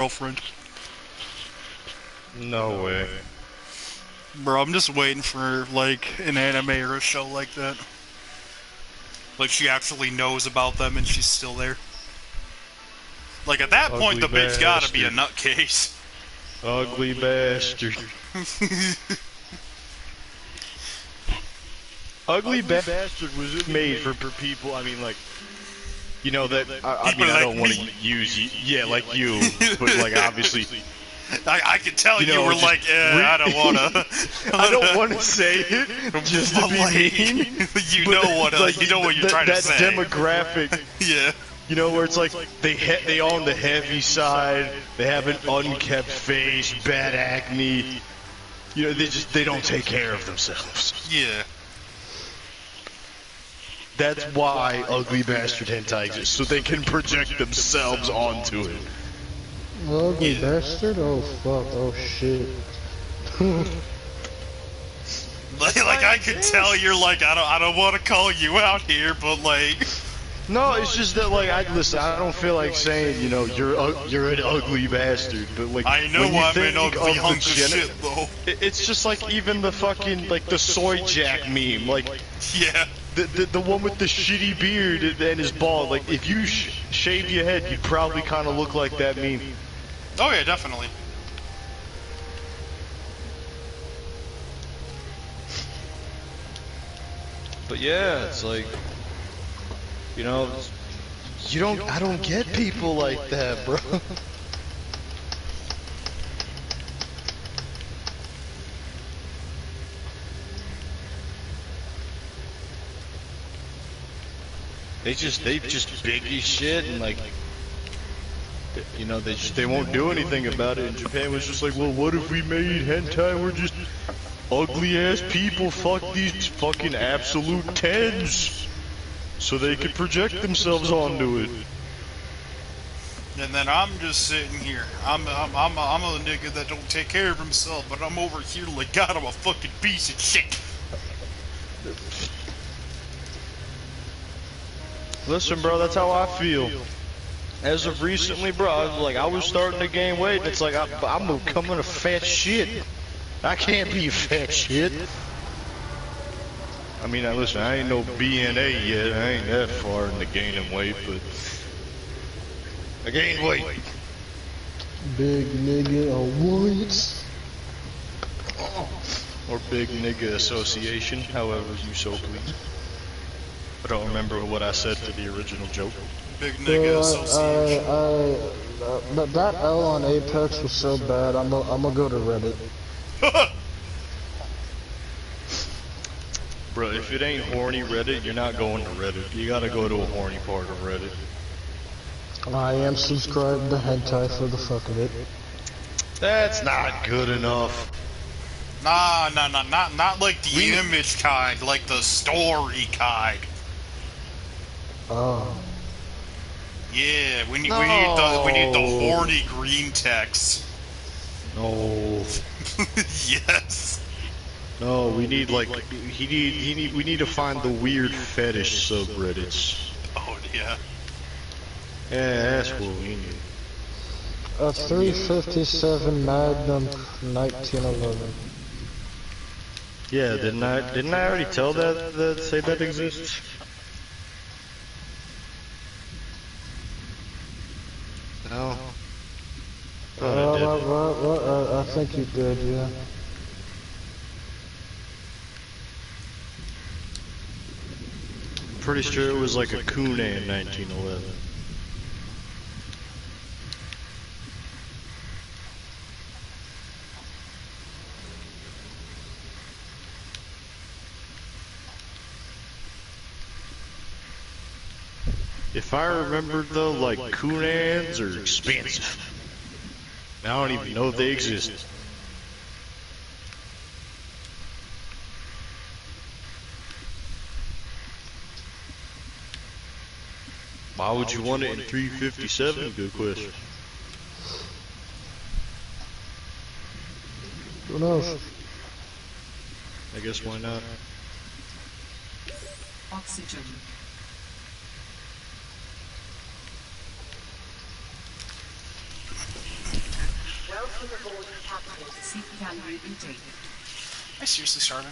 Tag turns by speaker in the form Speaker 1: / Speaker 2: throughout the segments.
Speaker 1: girlfriend.
Speaker 2: No way.
Speaker 1: Bro, I'm just waiting for, like, an anime or a show like that. Like, she actually knows about them and she's still there. Like, at that point,
Speaker 2: Ugly
Speaker 1: the bitch gotta be a
Speaker 2: bastard.
Speaker 1: nutcase.
Speaker 2: Ugly bastard. Ugly bastard was made for people, I mean, like, you know, that, I
Speaker 1: People
Speaker 2: mean, I
Speaker 1: like
Speaker 2: don't want to
Speaker 1: me.
Speaker 2: use you, yeah, like you, but, like, obviously,
Speaker 1: I could tell
Speaker 2: you
Speaker 1: you
Speaker 2: know,
Speaker 1: were
Speaker 2: just
Speaker 1: like, I don't wanna.
Speaker 2: I don't want to say it, just to
Speaker 1: But,
Speaker 2: be
Speaker 1: like,
Speaker 2: mean,
Speaker 1: you
Speaker 2: but,
Speaker 1: know what,
Speaker 2: like,
Speaker 1: you know what you're trying to
Speaker 2: that
Speaker 1: say.
Speaker 2: demographic,
Speaker 1: Yeah.
Speaker 2: you know, where it's like, they on the heavy side, they have an unkept face, bad acne, you know, they don't take care of themselves.
Speaker 1: Yeah.
Speaker 2: That's why ugly bastard hentai exists, so they can project themselves onto it.
Speaker 3: Ugly
Speaker 1: Yeah.
Speaker 3: bastard? Oh fuck, oh shit.
Speaker 1: Like I could tell you're like, I don't want to call you out here, but like.
Speaker 2: No, it's just that, like, I don't feel like saying, you know, you're an ugly bastard, but, like,
Speaker 1: I know
Speaker 2: when you
Speaker 1: I'm
Speaker 2: think
Speaker 1: an ugly
Speaker 2: of
Speaker 1: hunk of
Speaker 2: the
Speaker 1: shit, though.
Speaker 2: it's just like even the fucking, like, the soy jack meme, like,
Speaker 1: Yeah.
Speaker 2: the one with the shitty beard and his bald, like, if you shave your head, you'd probably kind of look like that meme.
Speaker 1: Oh yeah, definitely.
Speaker 2: But yeah, it's like, you know, I don't get people like that, bro. They just big as shit, and like, you know, they won't do anything about it. And Japan was just like, well, what if we made hentai? We're just ugly ass people. Fuck these fucking absolute tens, so they could project themselves onto it.
Speaker 1: And then I'm just sitting here. I'm a nigga that don't take care of himself, but I'm over here like, God, I'm a fucking piece of shit.
Speaker 2: Listen, bro, that's how I feel. As of recently, bro, I was starting to gain weight, and it's like, I'm becoming a fat shit. I can't be a fat shit. I mean, listen, I ain't no BNA yet. I ain't that far into gaining weight, but I gained weight.
Speaker 3: Big nigga awards.
Speaker 2: Or Big Nigga Association, however you so please. I don't remember what I said to the original joke.
Speaker 1: Big nigga association.
Speaker 3: That L on Apex was so bad, I'm gonna go to Reddit.
Speaker 2: Bro, if it ain't horny Reddit, you're not going to Reddit. You gotta go to a horny part of Reddit.
Speaker 3: I am subscribed to hentai for the fuck of it.
Speaker 2: That's not good enough.
Speaker 1: Nah, not like the image kind, like the story kind.
Speaker 3: Oh.
Speaker 1: Yeah, we need the horny green text.
Speaker 2: No.
Speaker 1: Yes.
Speaker 2: No, we need like we need to find the weird fetish subreddits.
Speaker 1: Oh yeah.
Speaker 2: Yeah, that's what we need.
Speaker 3: A 357 Magnum 1911.
Speaker 2: Yeah, didn't I already tell that say that exists? No.
Speaker 3: I think you did, yeah.
Speaker 2: Pretty sure it was like a Kune in 1911. If I remember though, like Kunans are expensive. I don't even know if they exist. Why would you want it in 357? Good question.
Speaker 3: Who knows?
Speaker 2: I guess why not?
Speaker 4: Oxygen.
Speaker 1: I seriously started.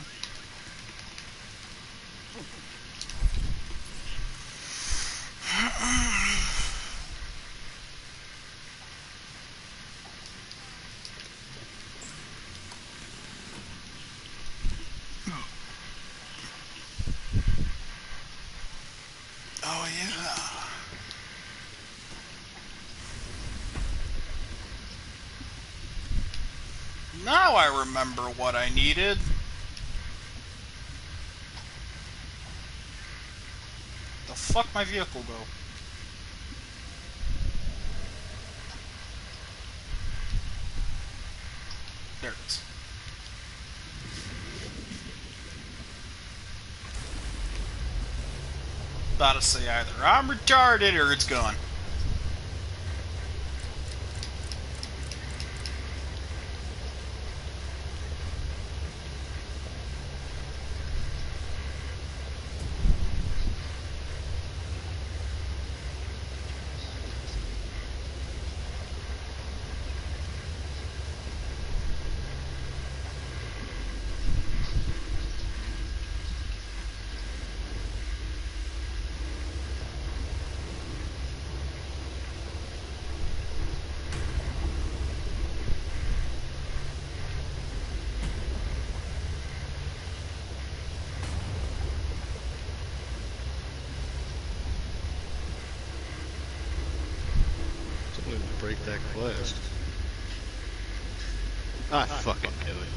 Speaker 1: Oh yeah. Now I remember what I needed. The fuck my vehicle go? There it is. About to say either I'm retarded or it's gone.
Speaker 2: Break that glass. I fucking knew it.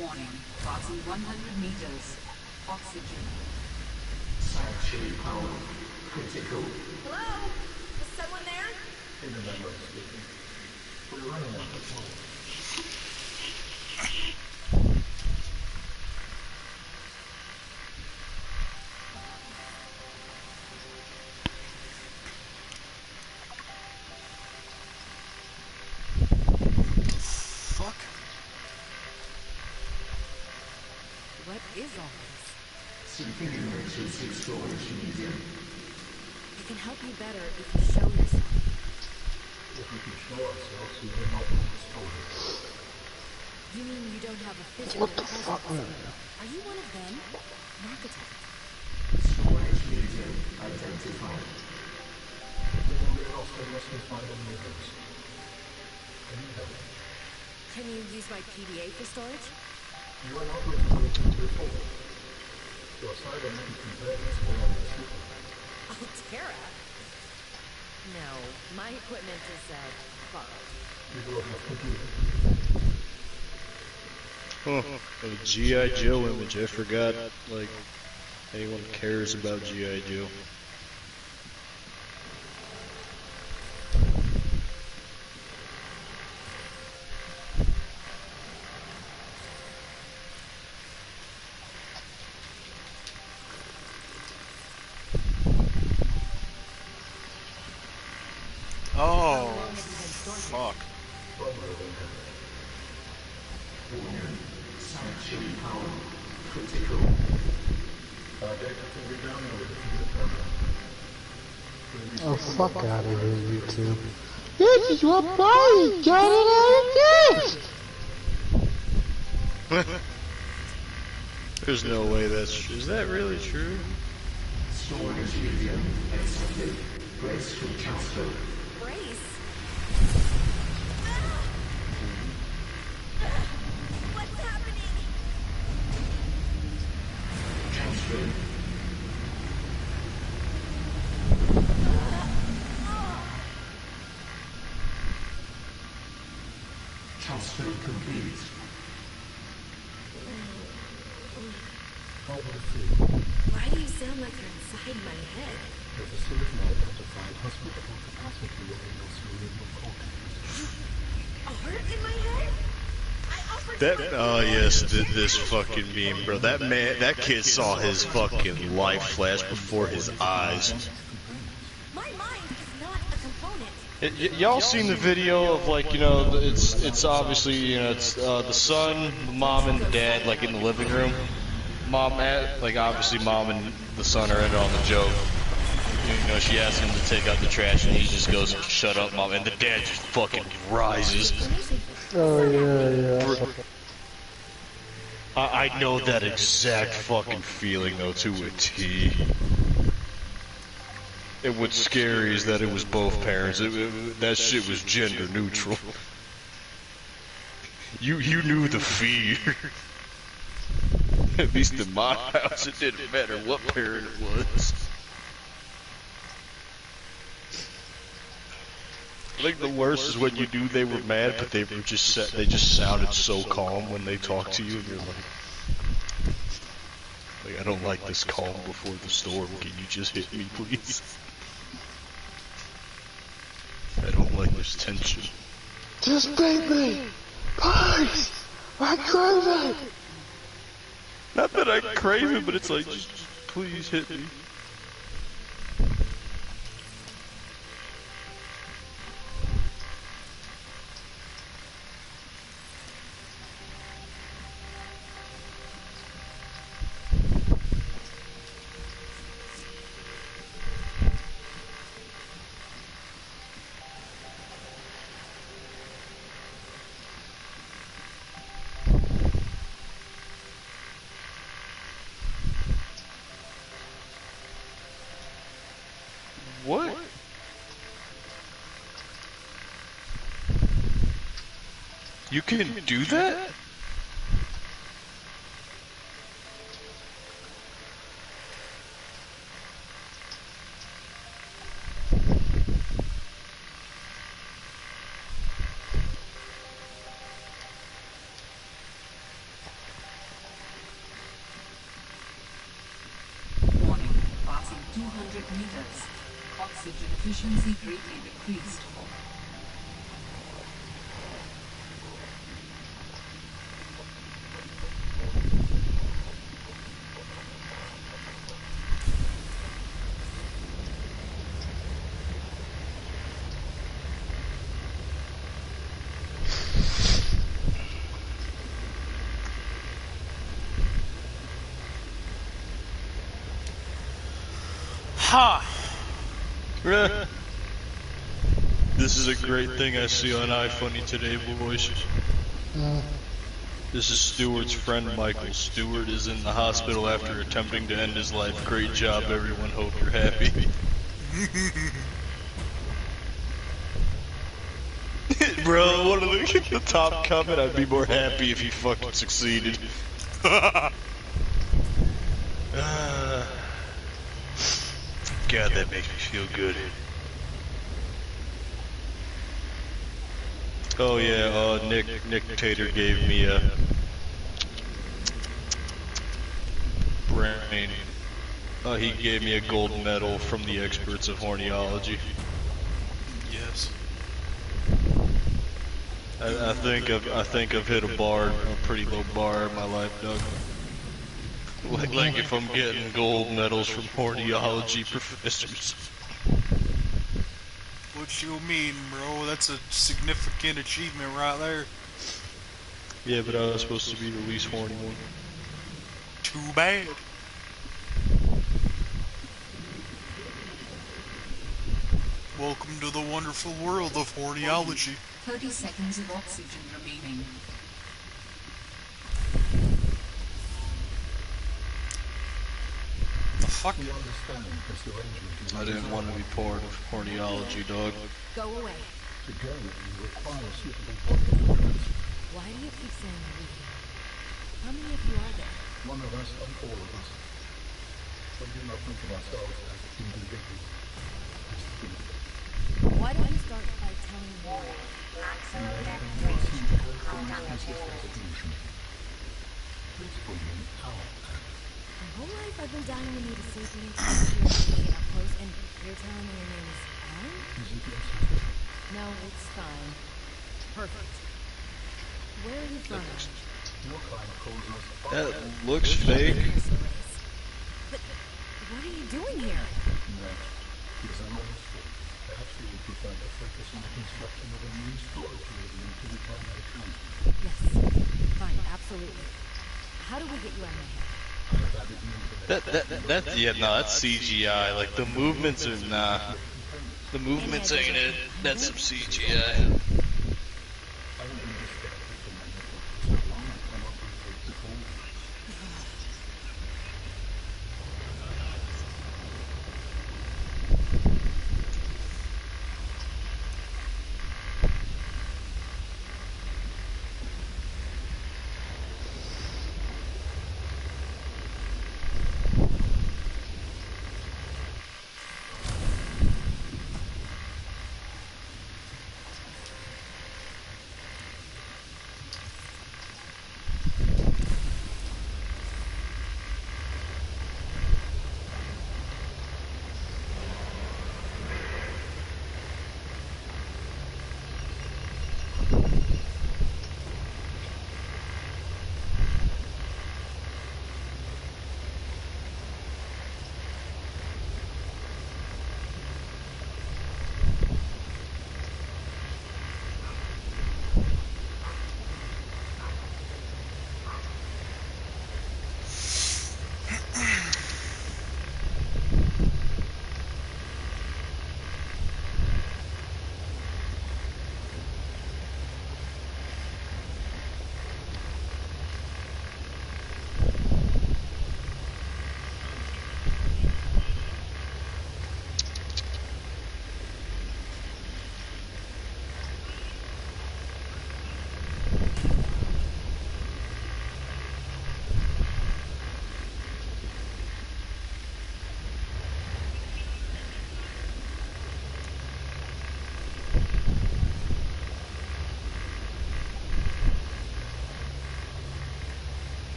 Speaker 4: Warning, crossing 100 meters. Oxygen.
Speaker 5: Sanctuary power critical.
Speaker 6: Hello? Is someone there?
Speaker 5: In the network speaking. We're running out of time.
Speaker 1: Fuck.
Speaker 6: What is all this?
Speaker 5: Synthetic storage medium.
Speaker 6: I can help you better if you show yourself.
Speaker 5: If we can show ourselves, we will not be destroyed.
Speaker 6: You mean you don't have a physical
Speaker 3: What the
Speaker 6: presence?
Speaker 3: fuck?
Speaker 6: Are you one of them? An architect?
Speaker 5: Storage medium identified. We will get lost in less than 500 meters. Can you help?
Speaker 6: Can you use my PDA for storage?
Speaker 5: You are not going to wait until 4. Your cybernetic components will not be super.
Speaker 6: Altera? No, my equipment is, borrowed.
Speaker 5: We will have computer.
Speaker 2: Oh, a G.I. Joe image. I forgot, like, anyone cares about G.I. Joe.
Speaker 1: Oh, fuck.
Speaker 5: Sanctuary power critical. Our data can be downloaded from the terminal.
Speaker 3: Oh, fuck out of here, YouTube. This is what Brian got it out of this!
Speaker 2: There's no way that's true. Is that really true?
Speaker 5: Storage medium accepted. Brace to transfer.
Speaker 6: Brace? What's happening?
Speaker 5: Transfer. Transfer complete. How would it feel?
Speaker 6: Why do you sound like you're inside my head?
Speaker 5: The facility identified hospitable capacity within your cerebral cortex.
Speaker 6: A heart in my head? I offered
Speaker 2: That,
Speaker 6: to-
Speaker 2: oh yes, this fucking meme, bro. That man, that kid saw his fucking life flash before his eyes.
Speaker 6: My mind is not a component.
Speaker 2: Y'all seen the video of, like, you know, it's obviously, you know, it's the son, the mom, and the dad, like, in the living room. Mom, like obviously mom and the son are in on the joke. You know, she asks him to take out the trash and he just goes, "Shut up, mom," and the dad just fucking rises.
Speaker 3: Oh yeah, yeah.
Speaker 2: I know that exact fucking feeling though to a T. And what's scary is that it was both parents. That shit was gender neutral. You knew the fear. At least in my house, it didn't matter what parent it was. I think the worst is when you knew they were mad, but they just sounded so calm when they talked to you, and you're like, I don't like this calm before the storm. Can you just hit me, please? I don't like this tension.
Speaker 3: Just beat me! Please! I crave it!
Speaker 2: Not that I crave it, but it's like, just please hit me. What? You can do that?
Speaker 4: Warning, passing 200 meters. Oxygen efficiency greatly decreased.
Speaker 1: Ha!
Speaker 2: This is a great thing I see on iFunny today, boys. This is Stewart's friend Michael. Stewart is in the hospital after attempting to end his life. Great job, everyone. Hope you're happy. Bro, one of the top comment, I'd be more happy if he fucking succeeded. God, that makes me feel good. Oh yeah, Nick Tater gave me a brain. He gave me a gold medal from the experts of horneology.
Speaker 1: Yes.
Speaker 2: I think I've hit a pretty low bar in my life, Doug. Like if I'm getting gold medals from horneology professors.
Speaker 1: What you mean, bro? That's a significant achievement right there.
Speaker 2: Yeah, but I was supposed to be the least horny one.
Speaker 1: Too bad. Welcome to the wonderful world of horneology.
Speaker 4: 30 seconds of oxygen remaining.
Speaker 1: The fuck?
Speaker 5: We understand this arrangement is
Speaker 2: I didn't want to be part of horneology, dog.
Speaker 6: Go away.
Speaker 5: to go. You require suitable body fluids.
Speaker 6: Why do you keep saying we? How many of you are there?
Speaker 5: One of us and all of us. We do not think of ourselves as individuals.
Speaker 6: Why don't you start by telling me more?
Speaker 5: Please bring in our
Speaker 6: My whole life I've been dying to meet a sapient creature up close, and you're telling me your name is Alan?
Speaker 5: Is it your sister?
Speaker 6: No, it's fine. Perfect. Where are you from?
Speaker 5: Your climate calls us
Speaker 2: That looks fake.
Speaker 6: But what are you doing here?
Speaker 5: that is an honest thing. Perhaps you would prefer to focus on the construction of a new storage area to the primary transport.
Speaker 6: Yes. Fine, absolutely. How do we get you out of my head?
Speaker 2: Yeah, no, that's CGI. Like the movements are nah. The movements ain't it. That's some CGI.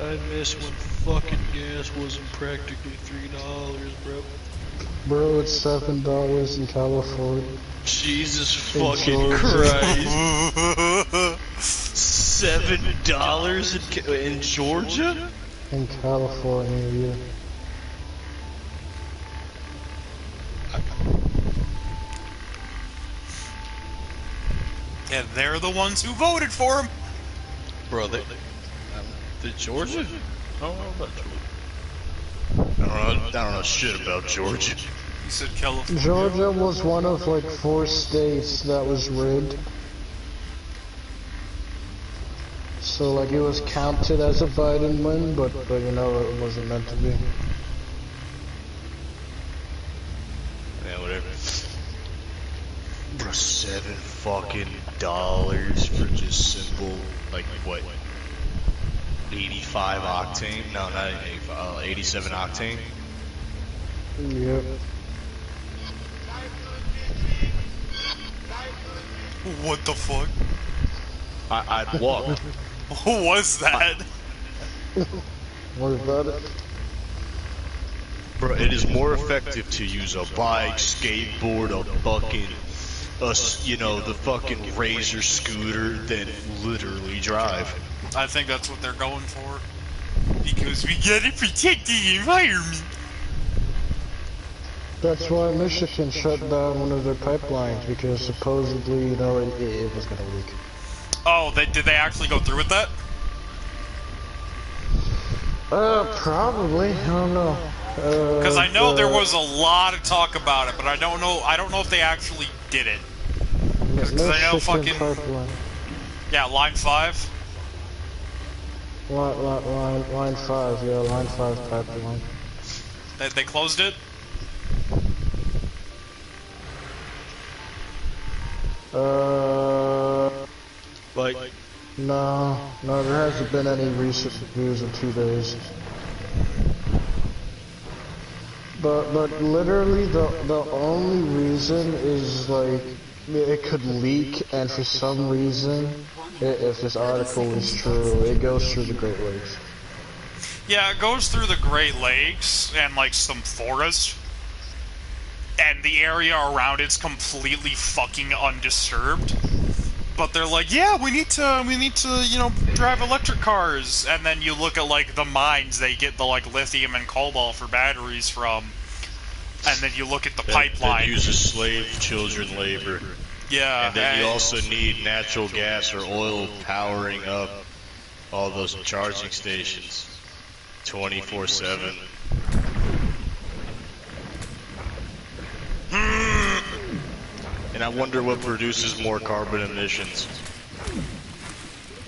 Speaker 2: I miss when fucking gas wasn't practically $3, bro.
Speaker 3: Bro, it's $7 in California.
Speaker 2: Jesus
Speaker 3: In
Speaker 2: fucking
Speaker 3: Georgia.
Speaker 2: Christ! $7 in Georgia?
Speaker 3: In California, yeah.
Speaker 1: And they're the ones who voted for him.
Speaker 2: Bro, the Georgia? I don't know about Georgia. I don't know shit about Georgia.
Speaker 1: You said California.
Speaker 3: Georgia was one of like 4 states that was rigged. So like it was counted as a Biden win, but you know it wasn't meant to be.
Speaker 2: Yeah, whatever. Bro, $7 fucking dollars for just simple, like what? 85 octane? No, not 85. 87 octane.
Speaker 3: Yep.
Speaker 1: What the fuck?
Speaker 2: I'd walk.
Speaker 1: Who was that?
Speaker 3: What about it?
Speaker 2: Bro, it is more effective to use a bike, skateboard, a fucking, you know, the fucking Razor scooter than literally drive.
Speaker 1: I think that's what they're going for. Because we gotta protect the environment.
Speaker 3: That's why Michigan shut down one of their pipelines, because supposedly, you know, it was gonna leak.
Speaker 1: Oh, did they actually go through with that?
Speaker 3: Probably. I don't know.
Speaker 1: Because I know there was a lot of talk about it, but I don't know if they actually did it. Because I know fucking...
Speaker 3: Pipeline.
Speaker 1: Yeah, line 5?
Speaker 3: Line 5, yeah, line 5 pipeline.
Speaker 1: They closed it?
Speaker 2: Like,
Speaker 3: no, there hasn't been any recent news in 2 days. But literally the only reason is like it could leak, and for some reason, if this article is true, it goes through the Great Lakes.
Speaker 1: Yeah, it goes through the Great Lakes and like some forest, and the area around it's completely fucking undisturbed. But they're like, yeah, we need to, you know, drive electric cars. And then you look at like the mines they get the like lithium and cobalt for batteries from, and then you look at the pipeline.
Speaker 2: That uses slave children labor.
Speaker 1: Yeah,
Speaker 2: and then you also need natural gas or oil powering up all those charging stations 24/7. And I wonder what produces more carbon emissions.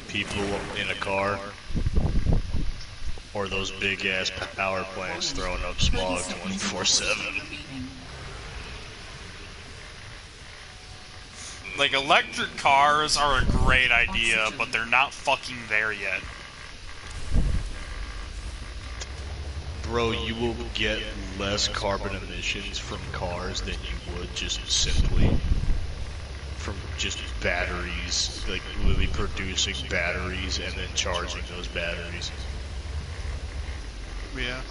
Speaker 2: People in a car, or those big ass power plants throwing up smog 24/7.
Speaker 1: Like, electric cars are a great idea, but they're not fucking there yet.
Speaker 2: Bro, you will get less carbon emissions from cars than you would just simply from just batteries, like literally producing batteries and then charging those batteries.
Speaker 1: Yeah.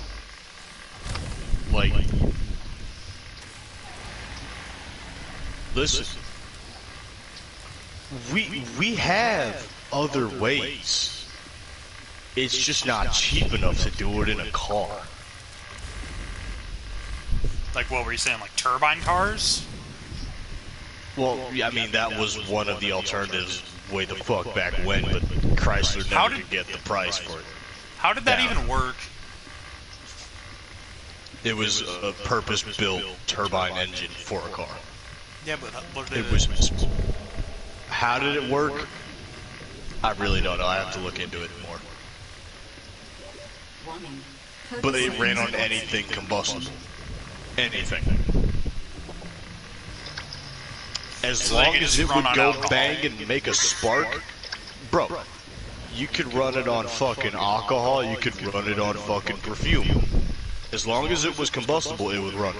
Speaker 2: Like, listen, we have other ways. It's just not cheap enough to do it in a car.
Speaker 1: Like, what were you saying, like turbine cars?
Speaker 2: Well, I mean, that was one of the alternatives way the fuck back when, but Chrysler never could get the price for it.
Speaker 1: How did that even work?
Speaker 2: It was a purpose-built turbine engine for a car.
Speaker 1: Yeah, but
Speaker 2: how did it work? I really don't know. I have to look into it more. But it ran on anything combustible. Anything. As long as it would go bang and make a spark, bro, you could run it on fucking alcohol, you could run it on fucking perfume. As long as it was combustible, it would run.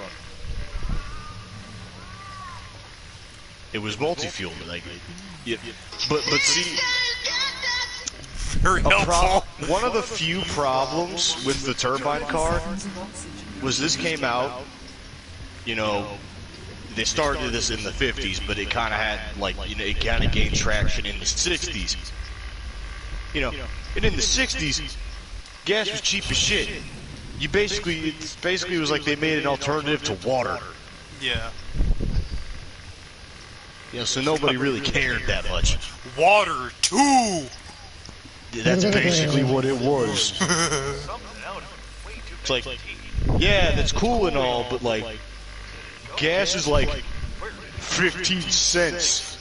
Speaker 2: It was multi-fuel, like, yeah. But see,
Speaker 1: very helpful.
Speaker 2: One of the few problems with the turbine car was this came out, you know, they started this in the 50s, but it kind of had, like, you know, it kind of gained traction in the 60s. You know, and in the 60s, gas was cheap as shit. It basically was like they made an alternative to water.
Speaker 1: Yeah.
Speaker 2: You know, so nobody really cared that much.
Speaker 1: Water, too!
Speaker 2: That's basically what it was. It's like, yeah, that's cool and all, but like, gas is like 15 cents.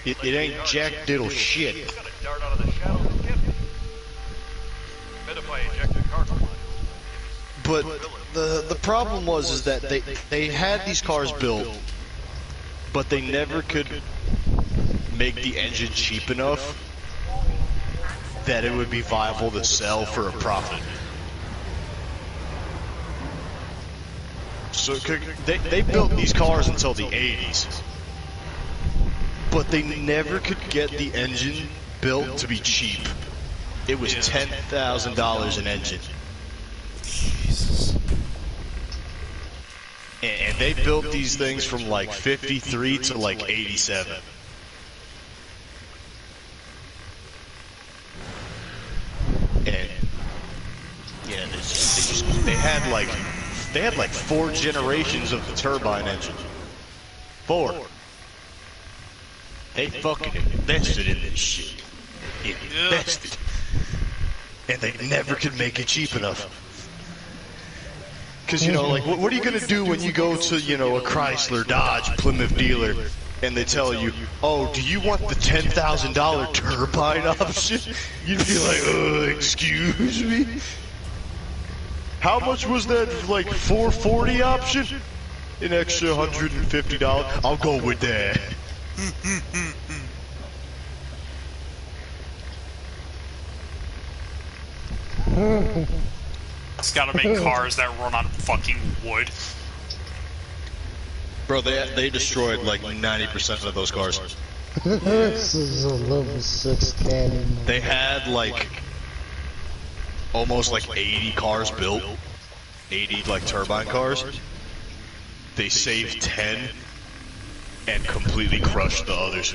Speaker 2: It ain't jack diddle shit. But the problem was that they had these cars built, but they never could make the engine cheap enough that it would be viable to sell for a profit. So they built these cars until the 80s, but they never could get the engine built to be cheap. It was $10,000 an engine. Jesus. And they built these things from like 53 to like 87. And yeah, they had like 4 generations of the turbine engine. 4. They fucking invested in this shit. Invested. And they never could make it cheap enough. Because, you know, like, what are you going to do when you go to, you know, a Chrysler, Dodge, Plymouth dealer, and they tell you, oh, do you want the $10,000 turbine option? You'd be like, excuse me? How much was that, like, $440 option? An extra $150? I'll go with that.
Speaker 1: It's gotta make cars that run on fucking wood.
Speaker 2: Bro, they destroyed like 90% of those cars.
Speaker 3: This is a level 6 cannon.
Speaker 2: They had like almost like 80 cars built. 80 like turbine cars. They saved 10 and completely crushed the others.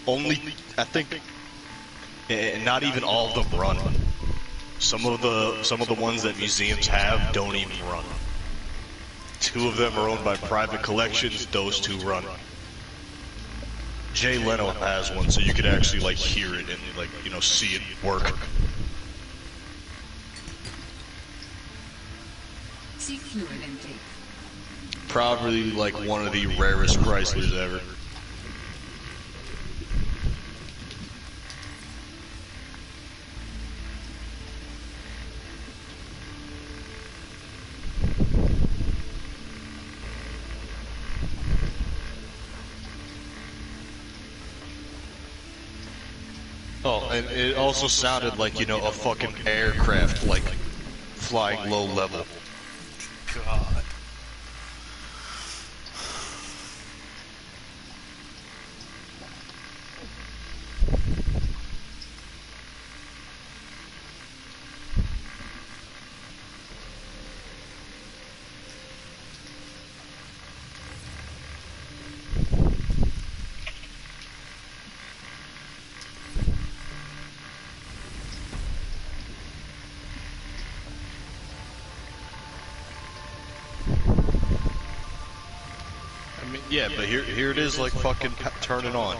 Speaker 2: Only, I think, not even all of them run. Some of the ones that museums have don't even run. 2 of them are owned by private collections. Those 2 run. Jay Leno has one, so you could actually like hear it and like see it work.
Speaker 4: See fluid intake.
Speaker 2: Probably like one of the rarest Chryslers ever. Oh, and it also sounded like, a fucking aircraft, like, flying low level.
Speaker 1: God.
Speaker 2: Yeah, but here it is, like, fucking turning on.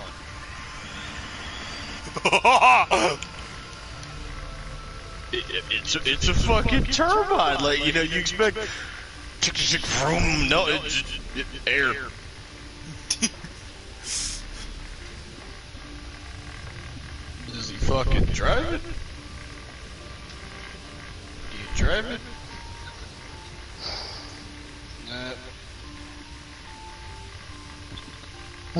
Speaker 2: It's a fucking turbine, like, you expect... No, it's air. Is he fucking driving? You driving? Nah. I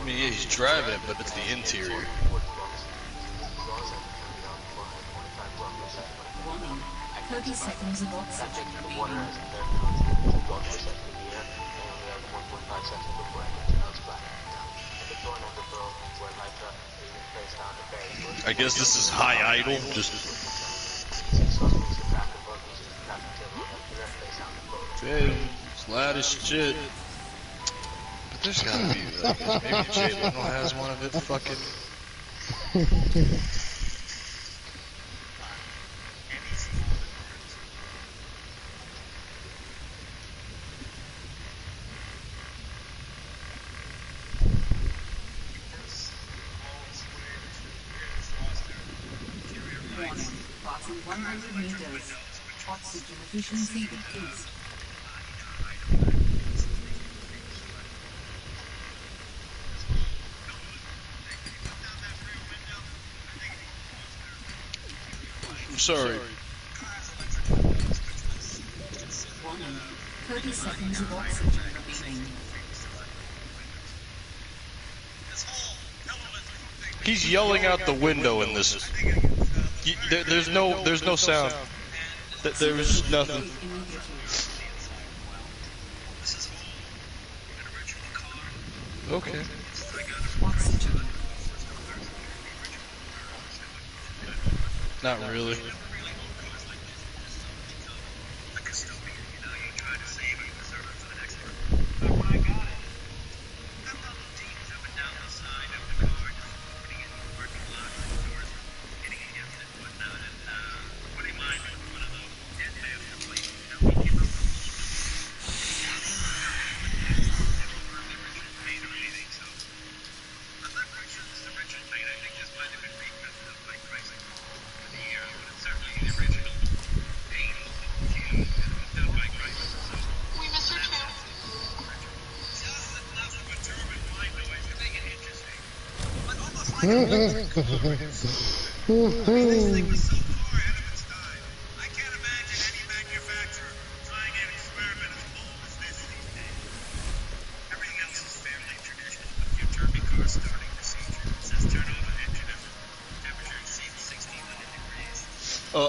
Speaker 2: mean, yeah, he's driving it, but it's the interior.
Speaker 4: Warning. 30 seconds of oxygen remaining.
Speaker 2: I guess this is high idle, just... Hey, it's loud as shit. But there's gotta be, like, maybe Jay Leno has one of it fucking...
Speaker 4: Warning. Passing 100 meters. Oxygen efficiency decreased.
Speaker 2: I'm sorry.
Speaker 4: Warning. 30 seconds of oxygen remaining.
Speaker 2: He's yelling out the window in this. There's no sound. There was just nothing. Okay.
Speaker 4: Oxygen.
Speaker 2: Not really.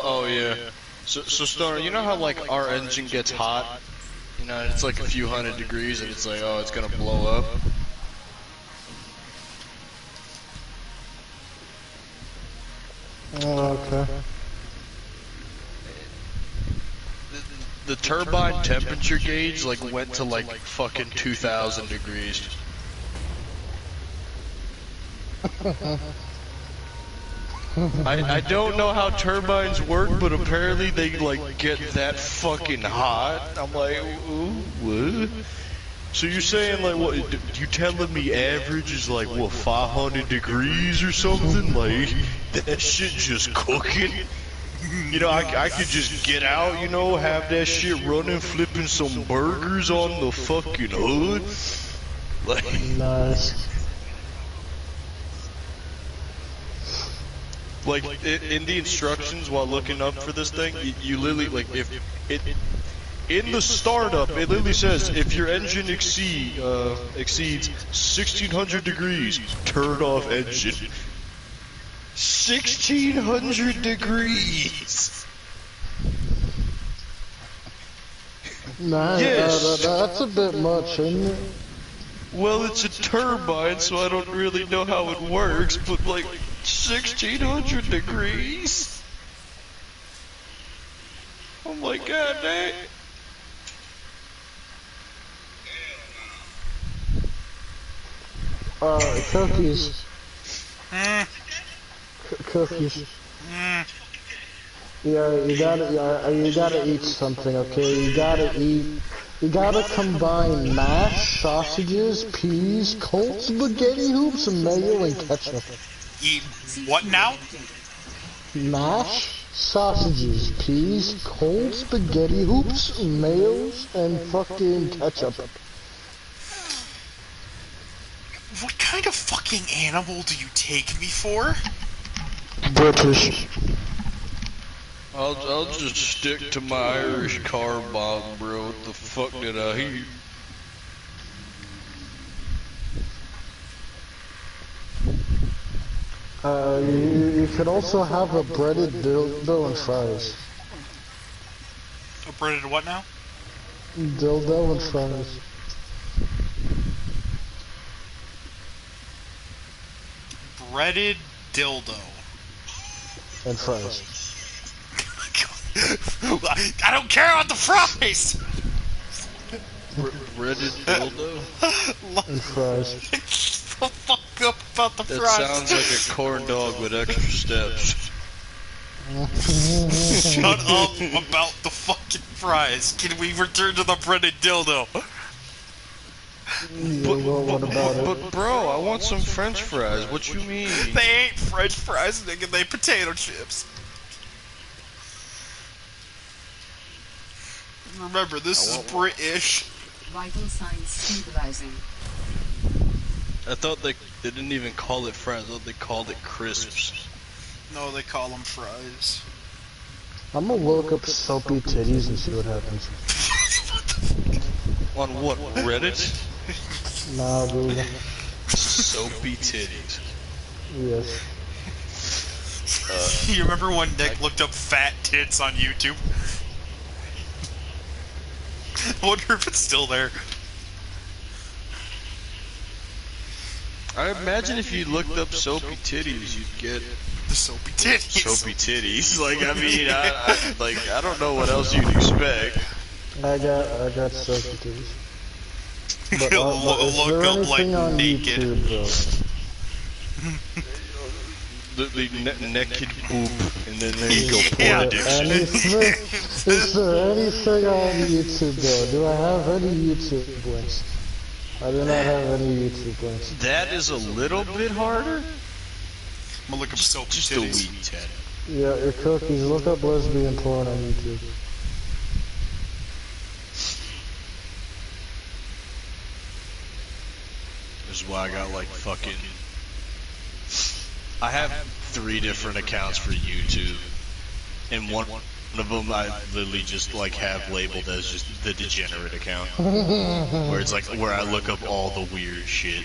Speaker 2: Oh yeah. So Stoner, you know how like our engine gets hot? You know, it's like a few hundred degrees and it's like, oh, it's gonna blow up.
Speaker 3: Okay.
Speaker 2: The turbine temperature gauge like went to like fucking 2,000 degrees. I don't know how turbines work, but apparently they like get that fucking hot. I'm like, ooh, what? So you're saying like what? You telling me average is like what 500 degrees or something? Like that shit just cooking? You know, I could just get out, you know, have that shit running, flipping some burgers on the fucking hood. Like,
Speaker 3: Nice.
Speaker 2: like in the instructions while looking up for this thing, you literally like if it in the startup it literally says if your engine exceeds 1600 degrees, turn off engine. 1600 degrees.
Speaker 3: Nice.
Speaker 2: Yes.
Speaker 3: That's a bit much, isn't it?
Speaker 2: Well, it's a turbine, so I don't really know how it works, but like 1600 degrees? Oh my god, Nate.
Speaker 3: Cookies. Cookies. Yeah, you gotta eat something, okay? You gotta combine mash, sausages, peas, cold spaghetti hoops, and mayo and ketchup.
Speaker 1: Eat what now?
Speaker 3: Mash, sausages, peas, cold spaghetti hoops, mayos, and fucking ketchup.
Speaker 1: What kind of fucking animal do you take me for?
Speaker 3: British.
Speaker 2: I'll just stick to my Irish car bomb, bro. What the fuck did I hear?
Speaker 3: You could also have a breaded dildo and fries.
Speaker 1: A breaded what now?
Speaker 3: Dildo and fries.
Speaker 1: Breaded dildo.
Speaker 3: And fries.
Speaker 1: I don't care about the fries!
Speaker 2: Breaded dildo?
Speaker 3: And fries.
Speaker 1: The fuck up about the
Speaker 2: That
Speaker 1: fries.
Speaker 2: sounds like a corn dog with extra steps.
Speaker 1: Shut up about the fucking fries. Can we return to the breaded dildo?
Speaker 3: What about it?
Speaker 2: But bro, I want some French fries. What you mean?
Speaker 1: They ain't French fries, nigga. They potato chips. Remember, this is British.
Speaker 4: Vital signs stabilizing.
Speaker 2: I thought they didn't even call it fries. I thought they called it crisps.
Speaker 1: No, they call them fries.
Speaker 3: I'm gonna look up soapy titties and see what happens.
Speaker 2: On what, Reddit?
Speaker 3: Nah, dude.
Speaker 2: Soapy titties.
Speaker 3: Yes.
Speaker 1: You remember when Nick looked up fat tits on YouTube? I wonder if it's still there.
Speaker 2: I imagine if you looked up soapy titties, you'd get
Speaker 1: The soapy titties.
Speaker 2: soapy titties. Like, I mean, I don't know what else you'd expect.
Speaker 3: I got soapy titties. But, is
Speaker 1: Look
Speaker 3: there
Speaker 1: up like
Speaker 3: anything on
Speaker 1: naked.
Speaker 3: YouTube, though?
Speaker 2: The naked poop, and then there you go,
Speaker 1: Yeah.
Speaker 2: porn addiction.
Speaker 3: Is there anything on YouTube, though? Do I have any YouTube links? I do not have any YouTube links.
Speaker 2: That is a little bit harder.
Speaker 1: I'm gonna look up soapy
Speaker 2: Just a
Speaker 1: titties.
Speaker 2: wee tad.
Speaker 3: Yeah, your cookies. Look up lesbian porn on YouTube.
Speaker 2: This is why I got like fucking. I have 3 different accounts for YouTube, and one of them I literally just like have labeled as just the degenerate account, where it's like where I look up all the weird shit.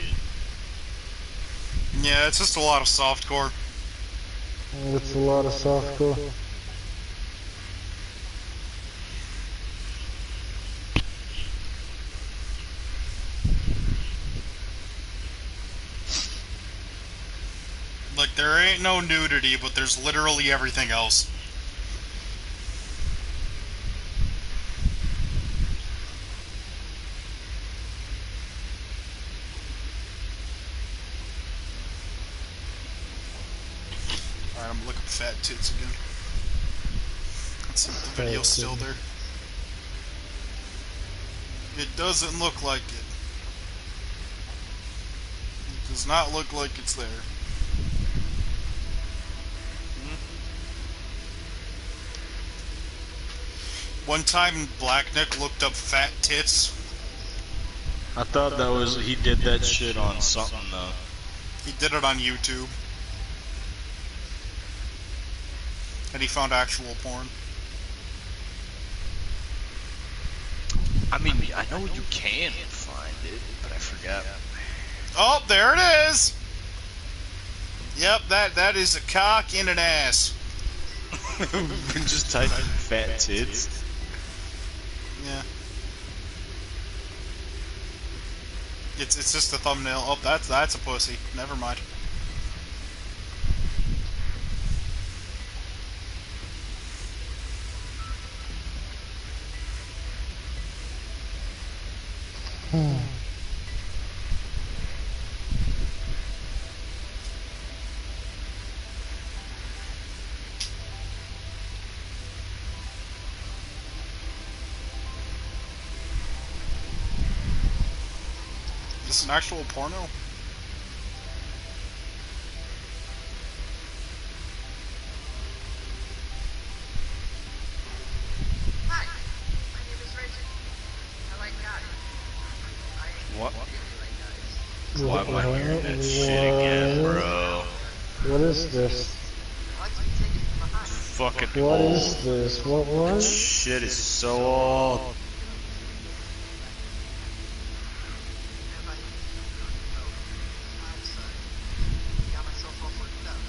Speaker 1: Yeah, it's just a lot of softcore.
Speaker 3: It's a lot of softcore.
Speaker 1: Like, there ain't no nudity, but there's literally everything else. Alright, I'm gonna look up fat tits again. Let's see if the video's still there. It doesn't look like it. It does not look like it's there. One time, Black Nick looked up fat tits.
Speaker 2: I thought that was, he did that shit on something though.
Speaker 1: He did it on YouTube. And he found actual porn.
Speaker 2: I mean, I know you can find it, but I forgot.
Speaker 1: Oh, there it is! Yep, that is a cock in an ass.
Speaker 2: Just type in fat tits.
Speaker 1: Yeah. It's just a thumbnail. Oh, that's a pussy. Never mind. Is this an actual porno?
Speaker 7: Hi, my name is Rachel. I like guys.
Speaker 2: What?
Speaker 7: I
Speaker 2: Why am I hearing that shit again, bro?
Speaker 3: What is this?
Speaker 7: like to be taken from behind.
Speaker 2: Fucking
Speaker 3: What
Speaker 2: old.
Speaker 3: is this? What?
Speaker 2: Shit is so old.
Speaker 7: Everybody I'm sorry. Got myself all worked up.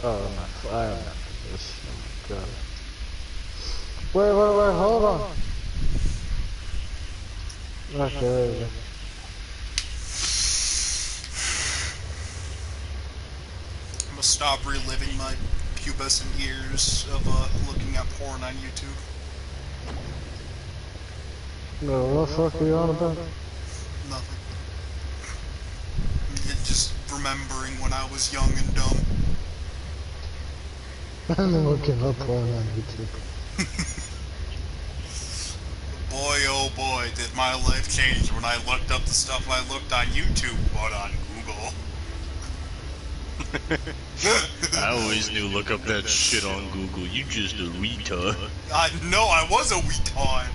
Speaker 3: Oh, I don't know this. Oh my god. Wait, hold on. Okay, there we go.
Speaker 1: I'm gonna stop reliving my pubescent years of looking at porn on YouTube.
Speaker 3: No, what the fuck are you on about?
Speaker 1: Nothing. Just remembering when I was young and dumb.
Speaker 3: I'm looking up porn on YouTube.
Speaker 1: Boy, oh boy, did my life change when I looked up the stuff I looked on YouTube, but on Google.
Speaker 2: I always knew look up that shit on Google. You just a retard.
Speaker 1: I know I was a retard.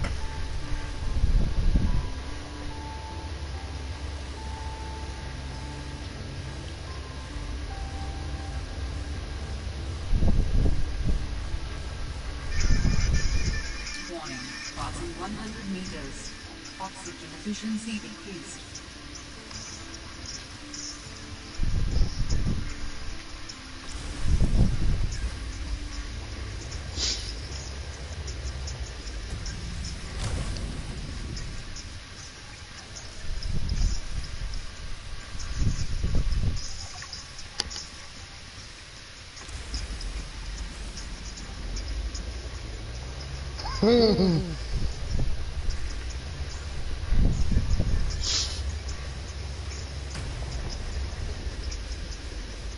Speaker 4: Warning. Passing 100 meters. Oxygen efficiency decreased.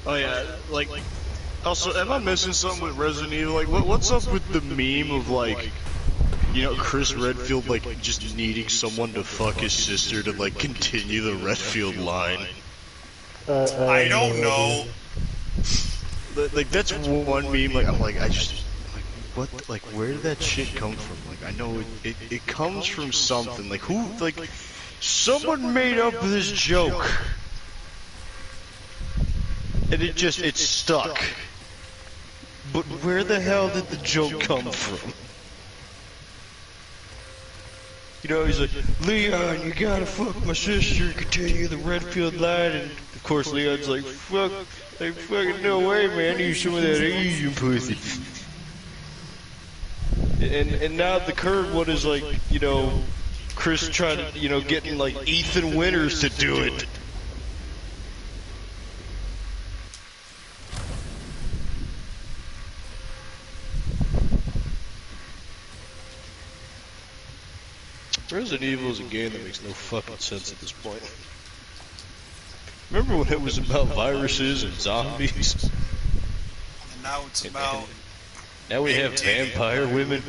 Speaker 2: Oh yeah, like, also, am I missing something with Resident Evil? Like, what's up with the meme of, like, you know, Chris Redfield, like, just needing someone to fuck his sister to, like, continue the Redfield line?
Speaker 1: I don't know.
Speaker 2: Like, that's one meme, like, I'm like, I just, like, what, like, where did that shit come from? Like, I know it comes from something, like, who, like, someone made up this joke. And it stuck. But where the hell did the joke come from? You know, he's like, Leon, you gotta fuck my sister, continue the Redfield line, and of course Leon's like, fucking no way, man, I need some of that Asian pussy. And now the current one is like, you know, Chris trying to, you know, getting like Ethan Winters to do it. Resident Evil is a game that makes no fucking sense at this point. Remember when it was about viruses and zombies?
Speaker 1: And now it's about
Speaker 2: Now we have vampire women.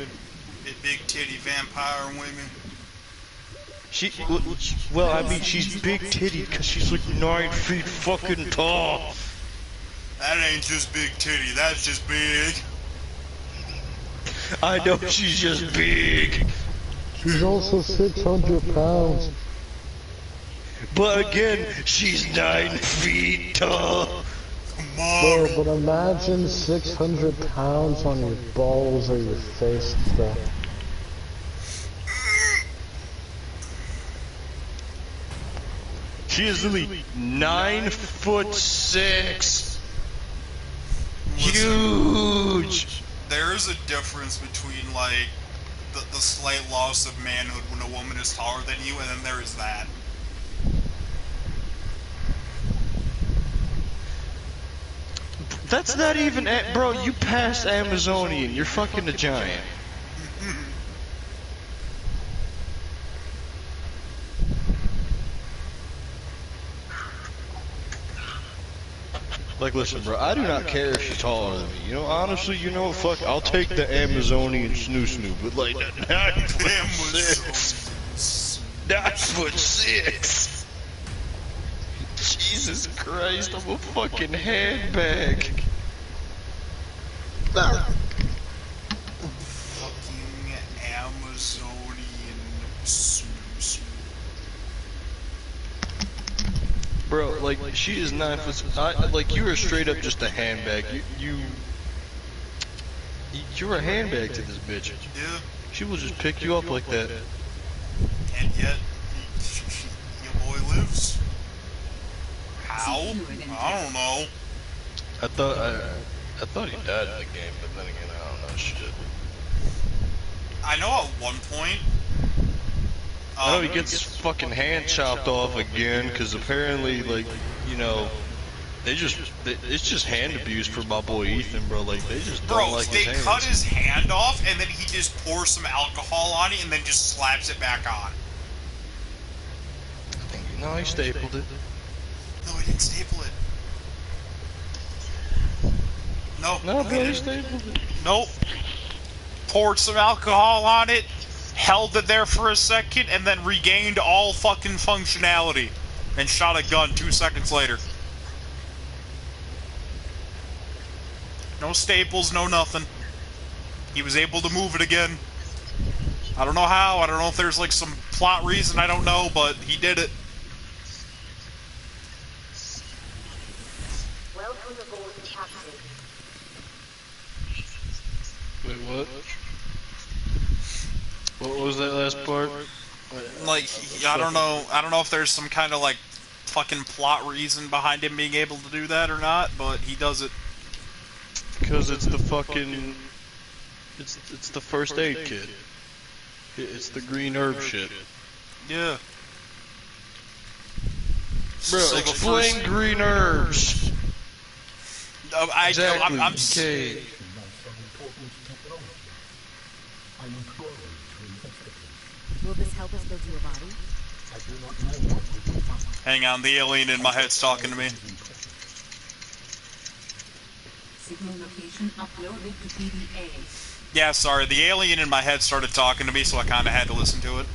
Speaker 1: big titty vampire women.
Speaker 2: Well, I mean, she's big titty because she's like 9 feet fucking tall.
Speaker 1: That ain't just big titty, that's just big.
Speaker 2: I know she's just big.
Speaker 3: She's also 600 pounds.
Speaker 2: But again, she's 9 feet tall.
Speaker 3: Bro, but imagine 600 pounds on your balls or your face and stuff.
Speaker 2: She is literally 9'6". Huge.
Speaker 1: There is a difference between, like, the slight loss of manhood when a woman is taller than you, and then there is that.
Speaker 2: That's not even, bro, you passed Amazonian, you're fucking a giant. Like, listen, bro, I do not care if she's taller than me. You know, honestly, you know, fuck, I'll take the Amazonian snoo, but like, 9'6". 9'6". Jesus Christ, I'm a fucking handbag.
Speaker 1: Fucking Amazonian snoo.
Speaker 2: Bro, like, she is 9'6". Like, you are straight up just a handbag. You're a handbag to this bitch.
Speaker 1: Yeah.
Speaker 2: She will just pick you up like that.
Speaker 1: And yet, your boy lives. How? I don't know.
Speaker 2: I thought he died in the game, but then again, I don't know shit.
Speaker 1: I know at one point.
Speaker 2: I know he gets his fucking hand chopped off again, because apparently, like, you know, it's just hand abuse for my boy Ethan, bro. Like, they just don't like his hands.
Speaker 1: They cut his hand off, and then he just pours some alcohol on it, and then just slaps it back on.
Speaker 2: No, he stapled it.
Speaker 1: No, he didn't staple it. No,
Speaker 2: bro, he stapled it.
Speaker 1: Nope. Poured some alcohol on it, held it there for a second, and then regained all fucking functionality. And shot a gun 2 seconds later. No staples, no nothing. He was able to move it again. I don't know how, I don't know if there's like some plot reason, I don't know, but he did it.
Speaker 7: Welcome aboard, Captain.
Speaker 2: Wait, what? What was that last part?
Speaker 1: Like, I don't know if there's some kind of like fucking plot reason behind him being able to do that or not, but he does it.
Speaker 2: Because it's the fucking, it's the first aid kit. It's the green herb shit.
Speaker 1: Yeah.
Speaker 2: Bro,
Speaker 1: So
Speaker 2: explain green herbs.
Speaker 1: Exactly. I'm
Speaker 2: okay.
Speaker 6: Will this help us build you a body?
Speaker 1: Hang on, the alien in my head's talking to me.
Speaker 4: Signal location uploaded to PDA.
Speaker 1: Yeah, sorry, the alien in my head started talking to me, so I kinda had to listen to it.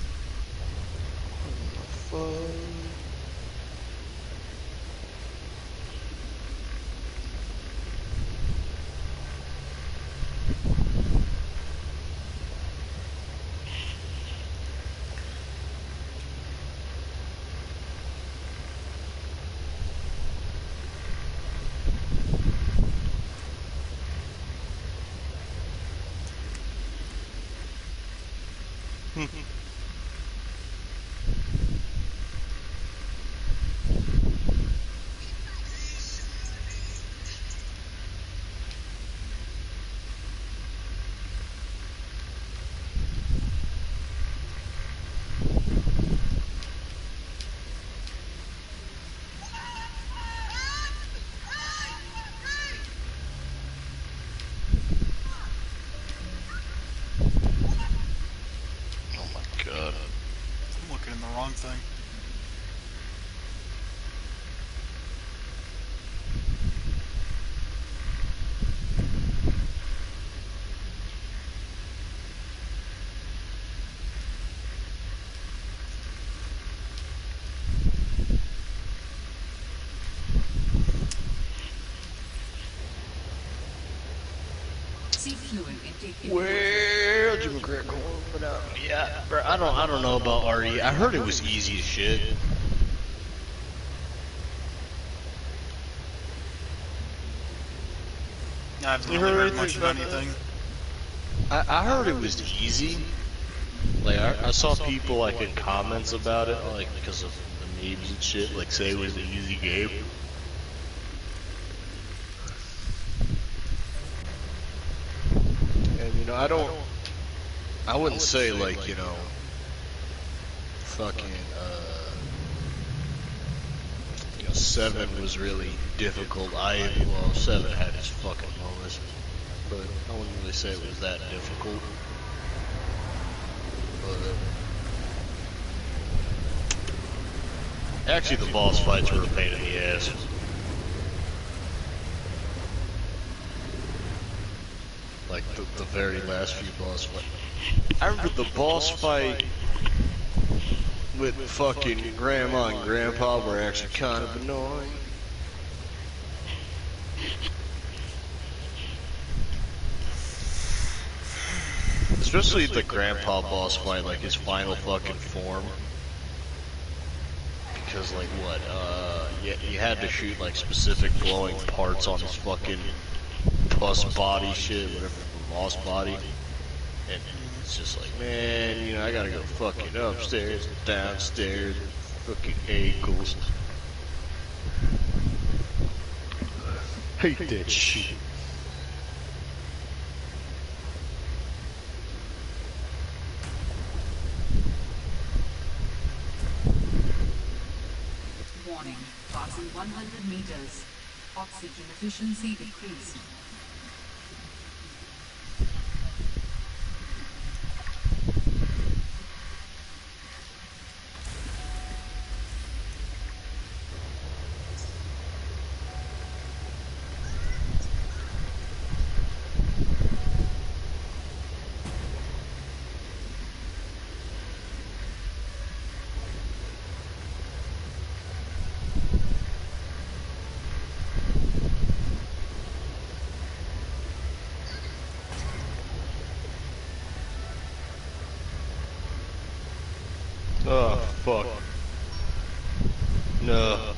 Speaker 1: anything.
Speaker 4: Sea fluid intake.
Speaker 2: Well, Jimmy Grant, yeah, bro, I don't know about RE. I heard it was easy as shit.
Speaker 1: I haven't
Speaker 2: You
Speaker 1: really
Speaker 2: heard
Speaker 1: heard much of
Speaker 2: anything about
Speaker 1: anything.
Speaker 2: I heard it was easy. Like I saw people like in comments about it, like because of the memes and shit, like say it was an easy game. And you know, I wouldn't say like, you know, fucking you know, 7 was really difficult. Well, 7 had its fucking moments, but I wouldn't really say it was that difficult. But actually, the boss fights were a pain in the ass. Like the very last few boss fights. I remember the boss fight with fucking Grandma and Grandpa were actually kind of annoying. Especially the Grandpa boss fight, like his final fucking form. Because like what, you had to shoot like specific glowing parts on his fucking pus body shit, whatever, moss body. And it's just like, man, you know, I gotta go fucking upstairs, downstairs, fucking ankles. Hate that shit.
Speaker 4: Warning, passing 100 meters. Oxygen efficiency decreased.
Speaker 2: Oh, fuck. No.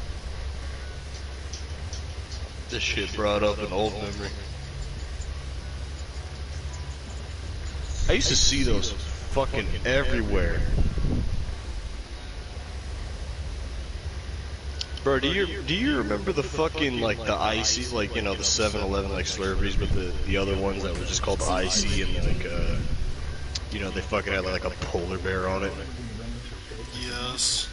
Speaker 2: This shit brought up an old memory. I used to see those fucking everywhere. Bro, do you remember the fucking, like, the icy, like, you know, the 7-Eleven, like, Slurpees, but the other ones that were just called icy and, like, you know, they fucking had, like, a polar bear on it?
Speaker 1: Yes.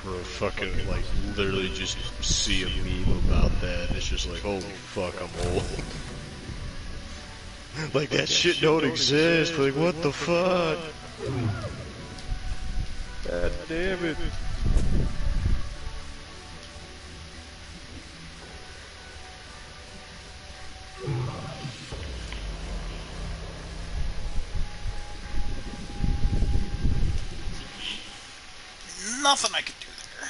Speaker 2: Bro, fucking, like, literally just see a meme about that, and it's just like, holy fuck, I'm old. Like, that shit don't exist, like, what the fuck? God damn it.
Speaker 1: Nothing I could do there.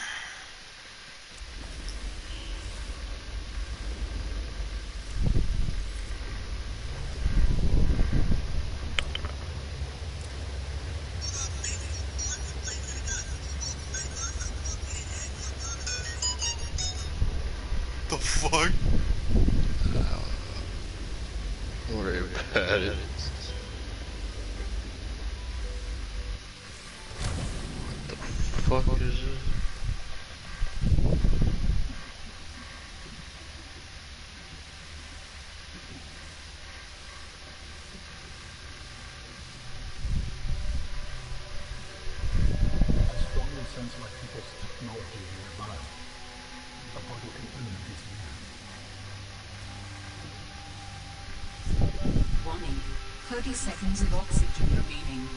Speaker 1: The fuck?
Speaker 2: Don't worry about it. What the fuck is this?
Speaker 5: I strongly sense my people's technology nearby. A vital component is near.
Speaker 4: Warning, 30 seconds of oxygen remaining.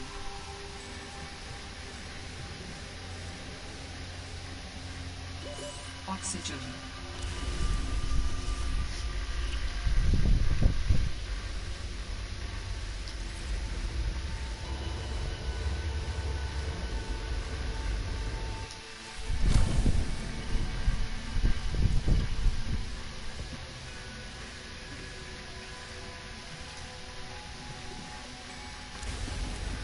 Speaker 4: Oxygen.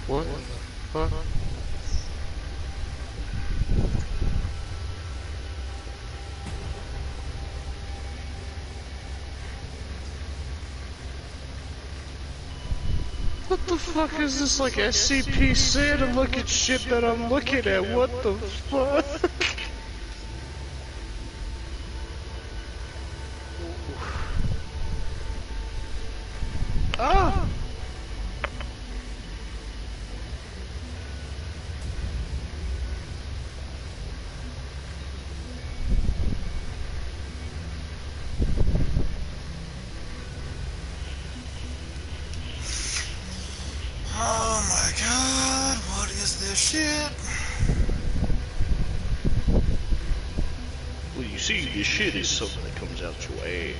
Speaker 2: What the fuck? What the fuck is this, like SCP to look at shit that I'm looking at? What the fuck? Ah!
Speaker 1: Oh my god, what is this shit?
Speaker 2: Well, you see, this shit is something that comes out your ass.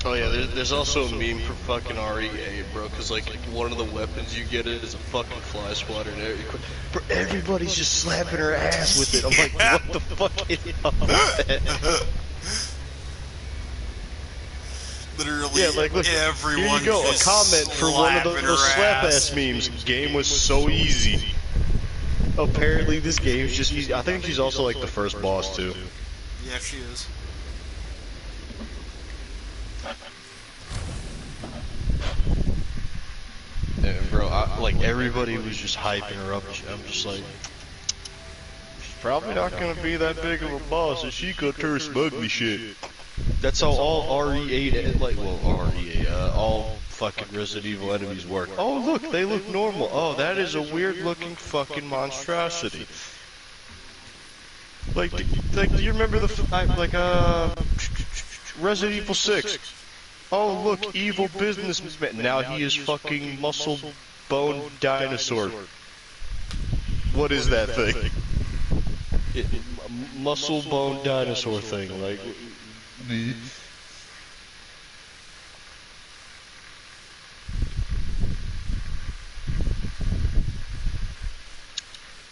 Speaker 2: Oh yeah, there's also a meme for fucking REA, bro, cause like one of the weapons you get is a fucking fly swatter and bro, everybody's just slapping her ass with it. I'm like, what the fuck is up with that?
Speaker 1: Literally,
Speaker 2: Yeah, like look,
Speaker 1: everyone
Speaker 2: here you go, a
Speaker 1: just
Speaker 2: comment for one of
Speaker 1: slapping
Speaker 2: those
Speaker 1: her
Speaker 2: slap
Speaker 1: ass.
Speaker 2: ass memes. Game was so easy. Apparently this game's just easy. I think she's also like the first boss too.
Speaker 1: Yeah, she is.
Speaker 2: And bro, like everybody was just hyping her up. I'm just like, she's probably not gonna be that big of a boss, and she could turn smugly shit. That's how all RE8, like, well, RE8, all fucking Resident Evil enemies work. Oh look, they look normal. Oh, that is a weird looking fucking monstrosity. Like, do you remember Resident Evil 6? Oh look, evil businessman. Now he is fucking muscle bone dinosaur. What is that thing? Muscle bone dinosaur thing. Like,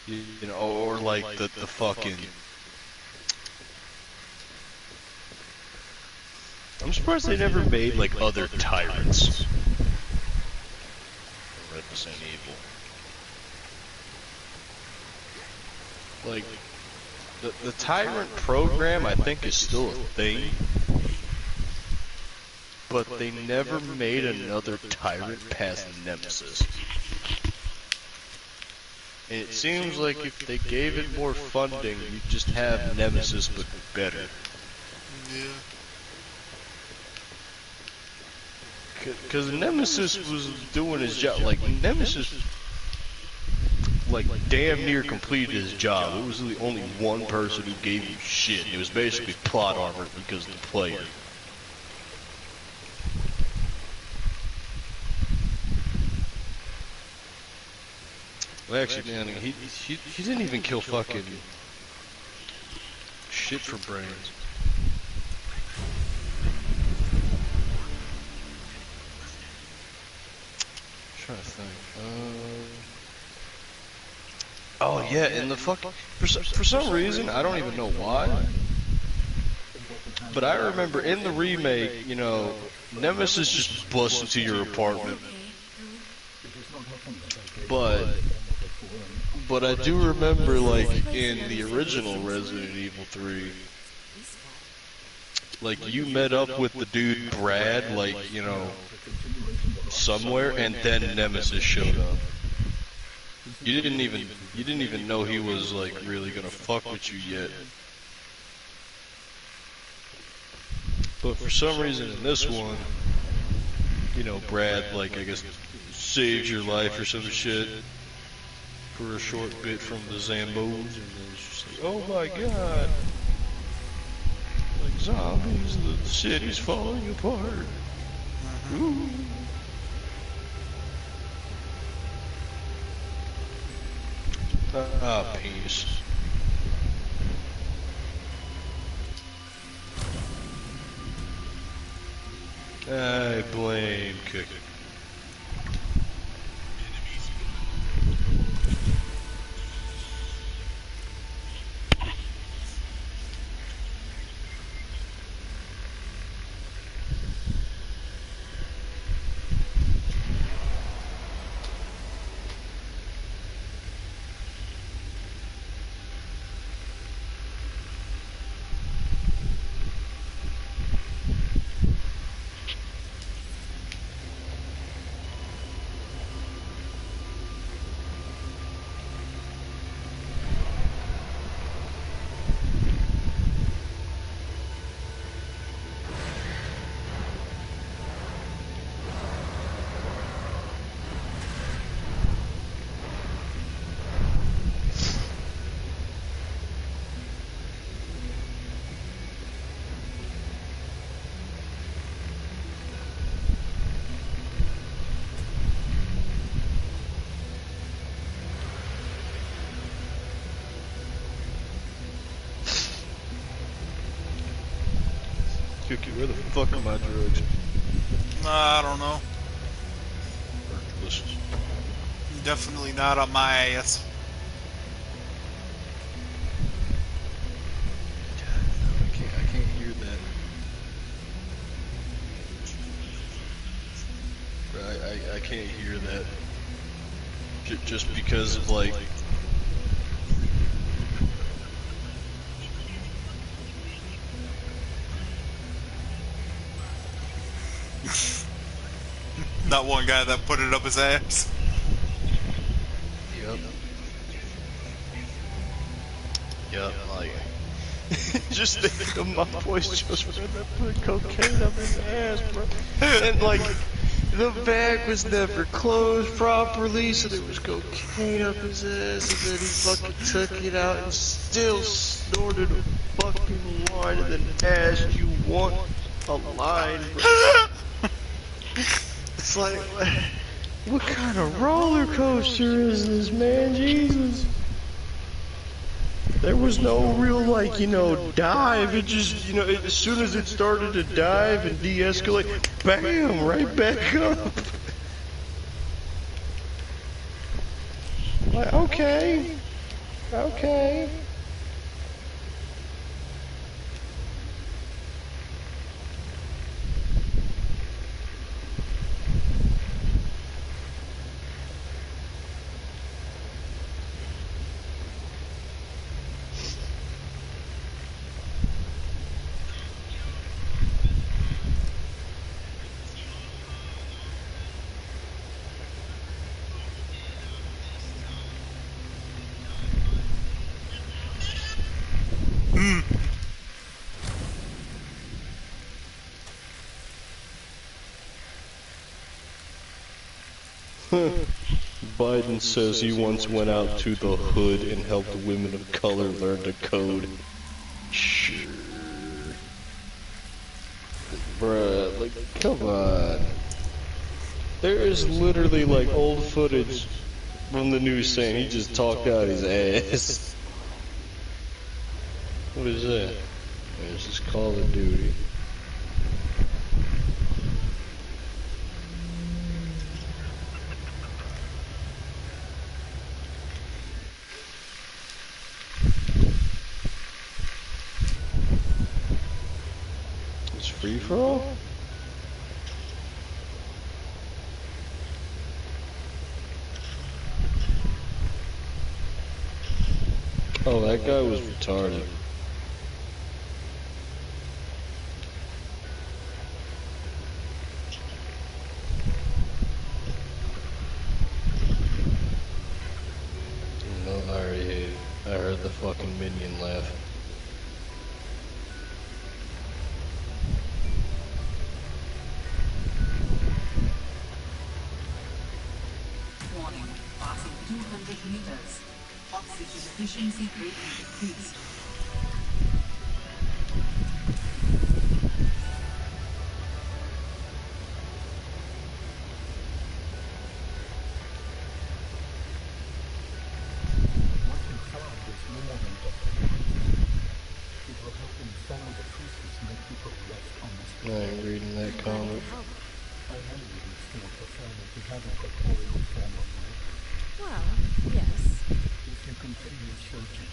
Speaker 2: you know, or like the fucking. I'm surprised they never made like other tyrants. Resident Evil. Like, the tyrant program I think is still a thing, but they never made another tyrant past Nemesis. And it seems like if they gave it more funding, you'd just have Nemesis but better.
Speaker 1: Yeah.
Speaker 2: Cause Nemesis was doing his job, like Nemesis, like damn near completed his job. It was the only one person who gave you shit. It was basically plot armor because of the player. Well, actually, man, he didn't even kill fucking shit for brains. Trying to think. Oh yeah, and the fuck for some reason I don't even know why, but I remember in the remake, you know, Nemesis just busts into your apartment, but I do remember like in the original Resident Evil 3, like you met up with the dude Brad, like, you know, somewhere, and then Nemesis showed up. You didn't even know he was like really gonna fuck with you yet. But for some reason in this one, you know, Brad, like, I guess, saved your life or some shit for a short bit from the Zambos, and then it's just like, oh my god, like zombies, the city's falling apart. Ooh. Penis. I blame Cookie. Cookie, where the fuck are my drugs?
Speaker 1: I don't know.
Speaker 2: Listen.
Speaker 1: Definitely not on my ass.
Speaker 2: I can't hear that. I can't hear that. Just because of like.
Speaker 1: That one guy that put it up his ass.
Speaker 2: Yep, like. Just think of my voice just when I put cocaine up his ass, bro. And like, the bag was never closed properly, so there was cocaine up his ass, and then he fucking took it out and still snorted a fucking line and then asked, you want a line, bro? It's like, what kind of roller coaster is this, man? Jesus. There was no real, like, you know, dive. It just, you know, as soon as it started to dive and de-escalate, bam, right back up. Like, okay. Okay. Biden says he once went out to the hood and helped women of color learn to code. Sure. Bruh, like, come on. There is literally, like, old footage from the news saying he just talked out his ass. What is that? This is Call of Duty. It's free for all? Oh, that guy was retarded.
Speaker 4: meters. Oxygen efficiency greatly decreased.
Speaker 5: What you found is no more than documentation. It will help inform the truths make people left on this
Speaker 2: I ain't reading that
Speaker 6: Glad I
Speaker 2: comic.
Speaker 6: could help.
Speaker 5: I know you would still prefer that we have a corporeal form of life.
Speaker 6: Well, yes.
Speaker 5: If you continue searching,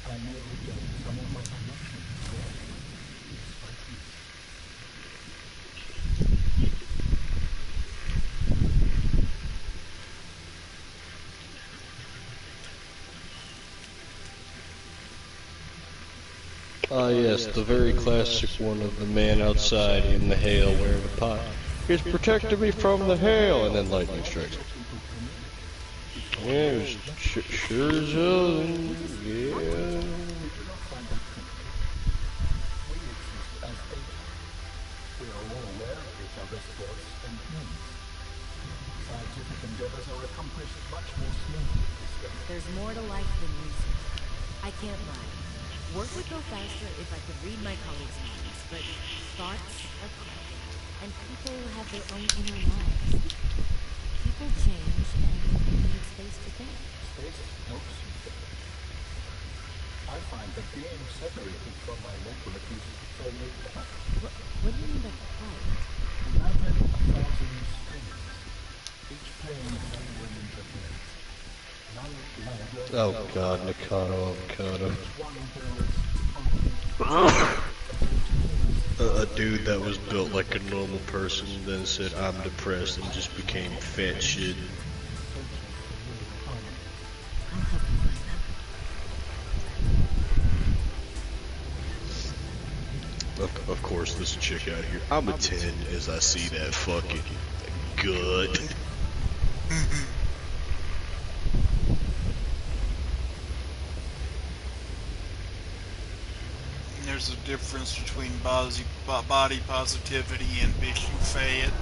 Speaker 5: I may regain some of my connections there, piece by piece.
Speaker 2: Ah, yes, the very classic one of the man outside in the hail wearing a pot. It's protecting me from the hail, and then lightning strikes. Yeah, it was sure as hell. Yeah.
Speaker 5: We do not find that primitive. We exist as agents. We are all aware of each other's thoughts and needs. Scientific endeavors are accomplished much more smoothly this way.
Speaker 6: There's more to life than research. I can't lie. Work would go faster if I could read my colleagues' minds, but thoughts are quick, and people have their own inner lives. People change and need space to think.
Speaker 5: Space helps you think. I find that being separated from my network is fairly tough.
Speaker 6: What do you mean by quiet?
Speaker 5: Imagine 1,000 strings, each playing very well interfered. None louder,
Speaker 2: Oh god, Nakano avocado.
Speaker 5: one builds
Speaker 2: A dude that was built like a normal person then said, I'm depressed, and just became fat shit.
Speaker 6: I'll help you find them.
Speaker 2: Of course, this chick out here. I'm a 10 as I see that fucking gut.
Speaker 1: There's a difference between body positivity and being fat.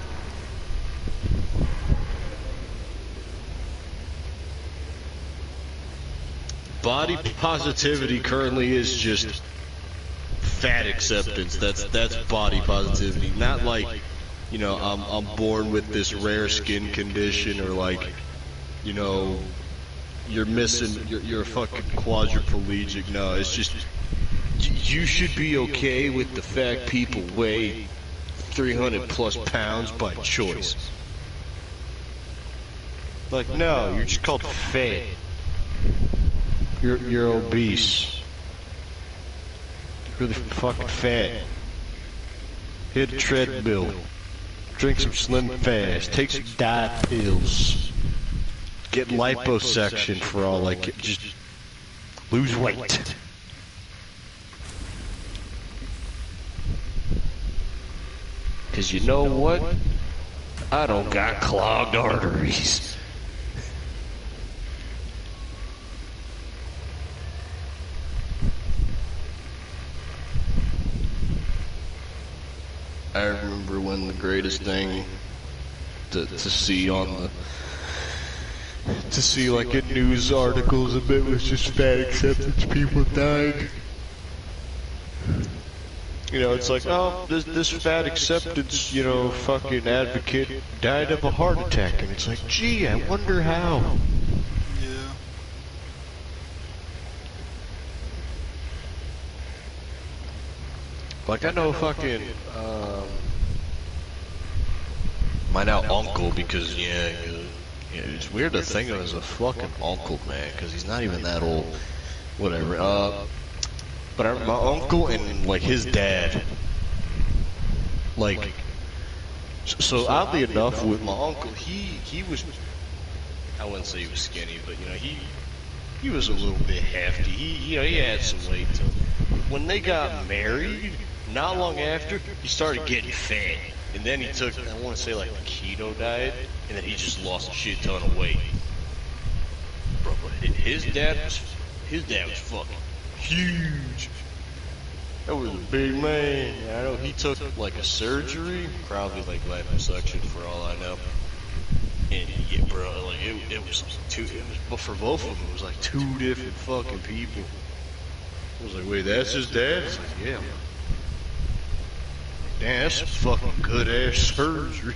Speaker 2: Body positivity currently is just fat acceptance. That's body positivity. Not like, you know, I'm born with this rare skin condition, or like, you know, you're missing, you're a fucking quadriplegic. No, it's just you should be okay with the fact people weigh 300 plus pounds by choice. Like, no, you're just called fat. You're obese. Really fucking fat. Hit a treadmill. Drink some Slim Fast. Take some diet pills. Get liposuction for all like it. Just lose weight. Cause you know what? I don't got clogged arteries. I remember when the greatest thing to see on the like in news articles a bit was just fat acceptance, people dying. You know, it's like, oh, this fat acceptance, you know, fucking advocate died of a heart attack, and it's like, gee, I wonder how.
Speaker 1: Yeah.
Speaker 2: Like, I know fucking, my now uncle, because, yeah, it's weird to think of him as a fucking uncle, man, because he's not even that old, whatever, but my uncle and, like, his dad, like, so oddly enough, with my uncle, he was, I wouldn't say he was skinny, but, you know, he was a little bit hefty, he had some weight to him. When they got married, not long after, he started getting fat. And then he took, I want to say like the keto diet, and then he just lost a shit ton of weight. Bro, but his dad was fucking huge. That was a big man. I know he took like a surgery, probably like liposuction for all I know. And yeah, bro, like it was two. But for both of them, it was like two different fucking people. I was like, wait, that's his dad? It's like, yeah. Damn, that's some fucking good ass surgery.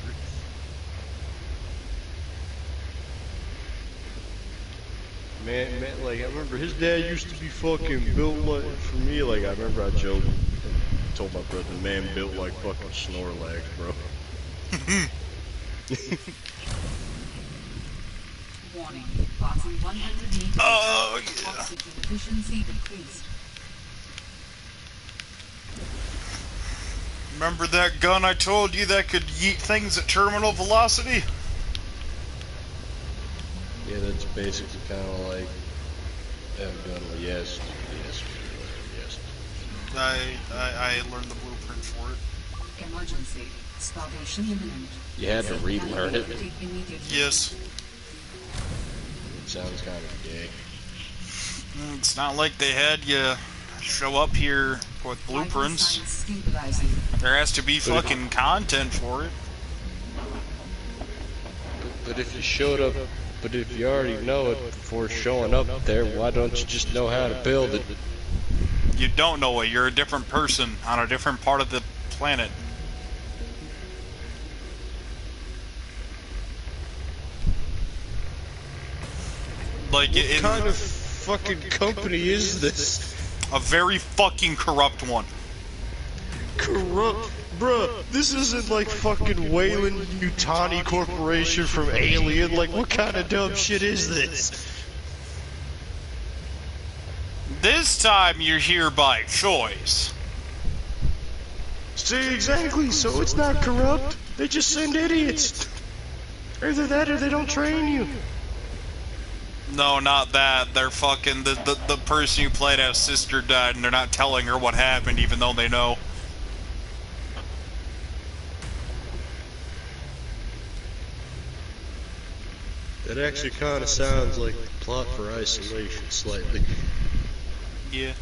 Speaker 2: Man, like I remember his dad used to be fucking built like, for me, like I remember I joked and told my brother, the man built like fucking Snorlax, bro.
Speaker 4: Warning. Passing 100 meters.
Speaker 1: Oh, yeah.
Speaker 4: Oxygen efficiency decreased.
Speaker 1: Remember that gun I told you that could yeet things at terminal velocity?
Speaker 2: Yeah, that's basically kind of like that gun. Yes.
Speaker 1: I learned the blueprint for it.
Speaker 4: Emergency. Starvation imminent.
Speaker 2: You had to relearn it.
Speaker 4: Take immediate
Speaker 1: Yes.
Speaker 2: It sounds kind of gay.
Speaker 1: It's not like they had you show up here with
Speaker 4: vital
Speaker 1: blueprints.
Speaker 4: signs stabilizing.
Speaker 1: There has to be fucking content for it.
Speaker 2: But if you showed up, but if you already know it before showing up there, why don't you just know how to build it?
Speaker 1: You don't know it. You're a different person on a different part of the planet. Like,
Speaker 2: What kind of fucking company is this?
Speaker 1: a very fucking corrupt one.
Speaker 2: Corrupt? Bruh, this isn't like fucking Wayland Yutani Corporation from Alien. Like, what kind of dumb shit is this?
Speaker 1: This time you're here by choice.
Speaker 2: See, exactly, so it's not corrupt. They just send idiots. Either that or they don't train you.
Speaker 1: No, not that. They're fucking... The person you played as sister died and they're not telling her what happened even though they know.
Speaker 2: That actually kind of sounds like the plot for Isolation, slightly.
Speaker 1: Yeah.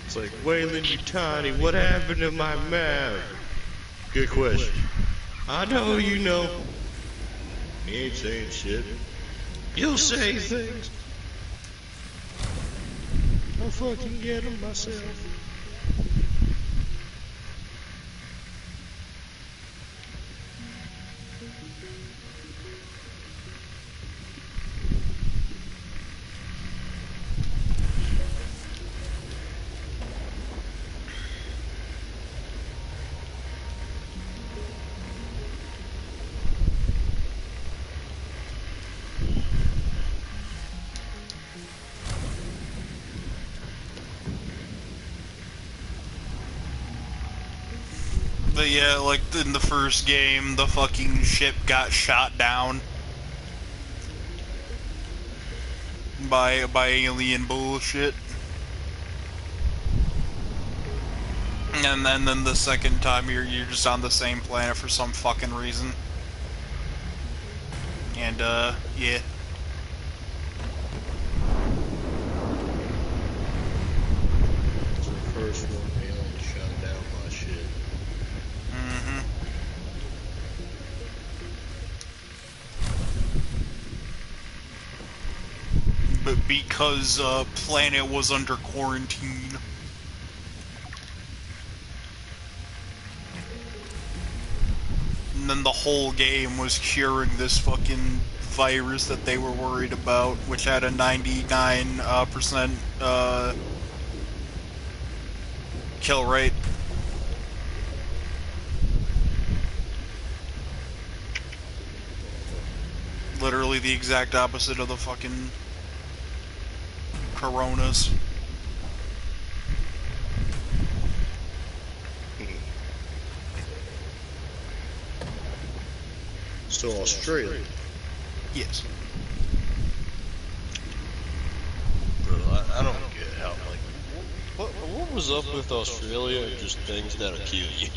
Speaker 2: It's like, Wayland Yutani, what happened to my map? Good question. I know you know. He ain't saying shit. You'll say things. I'll fucking get him myself.
Speaker 1: But yeah, like in the first game, the fucking ship got shot down by alien bullshit. And then the second time you're just on the same planet for some fucking reason. And yeah.
Speaker 2: It's the first one, alien shut down my shit.
Speaker 1: Mm-hmm. But because planet was under quarantine. And then the whole game was curing this fucking virus that they were worried about, which had a 99% kill rate. Literally the exact opposite of the fucking coronas.
Speaker 2: So Australia.
Speaker 1: Yes.
Speaker 2: Bro, I don't get how, like, what was up with Australia and just things that'll kill you?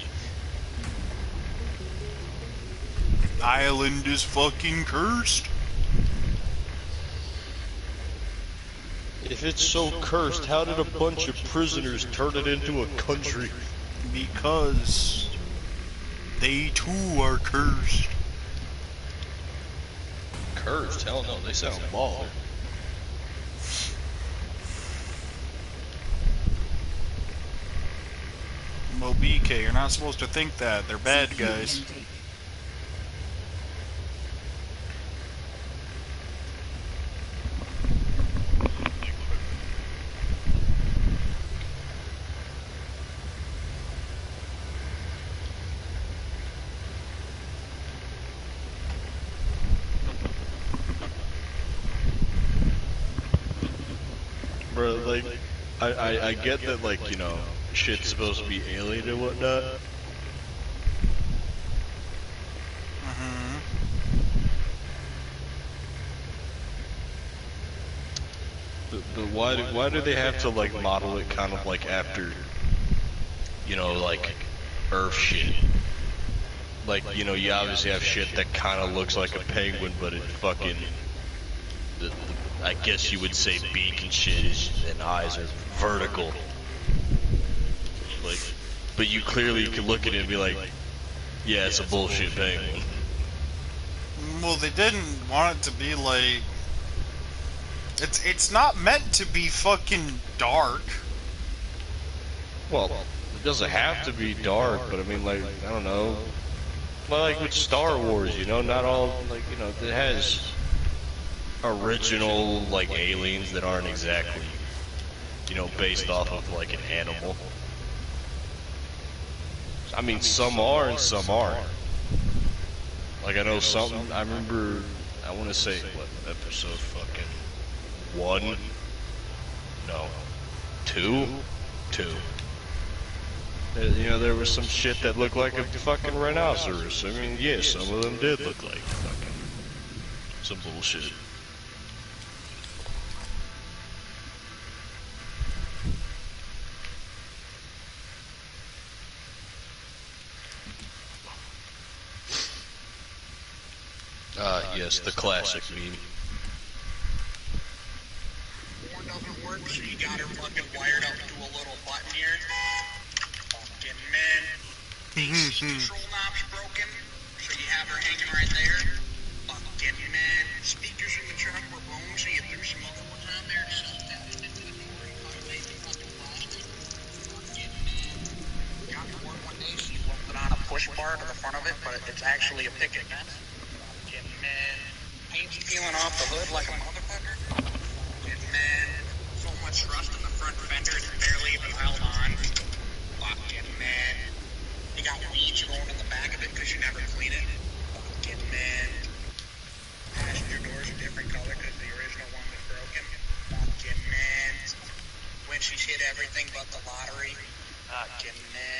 Speaker 1: Island is fucking cursed.
Speaker 2: If it's so cursed, how did a bunch of prisoners turn it into a country?
Speaker 1: Because They too are cursed.
Speaker 2: Cursed? Hell no, they sound baller.
Speaker 1: Well, BK, you're not supposed to think that. They're bad guys.
Speaker 4: Intake.
Speaker 2: Bro, like, I get that, like, you know, shit's supposed to be alien and whatnot.
Speaker 1: Mm-hmm.
Speaker 2: But why do they have to, like, model it kind of like after, you know, like, Earth shit? Like, you know, you obviously have shit that kind of looks like a penguin, but it fucking, I guess you would say beak and shit and eyes are vertical. Like, but you clearly could look at it and be like, yeah, it's a bullshit penguin.
Speaker 1: Well, they didn't want it to be like... It's not meant to be fucking dark.
Speaker 2: Well, it doesn't have to be dark, but I mean, like, I don't know. Well, like with Star Wars, you know, not all, like, you know, it has original, like, aliens that aren't exactly, you know, based off of, like, an animal. I mean, some are and some aren't. Like, I know some, I remember, I want to say, what, episode fucking 1? No. 2? 2. You know, there was some shit that looked like a fucking rhinoceros. I mean, yeah, some of them did look like fucking some bullshit. Yes, the classic meme.
Speaker 8: One doesn't work, so you got her fucking wired up to a little button here. Fucking man. AC control knob's broken, so you have her hanging right there. Fucking man. Speakers in the truck were blown, so you threw some other ones on there to self-test into the door and cut away the fucking plastic. Fucking man. Got bored one day, so you welded on a push bar to the front of it, but it's actually a picket fence. Fucking man. Paint's peeling off the hood like a motherfucker. Fucking man. So much rust in the front fender, it's barely even held on. Fucking man. You got weeds growing in the back of it because you never clean it. Fucking man. Passenger doors a different color because the original one was broken. Fucking man. When she's hit everything but the lottery. Fucking man.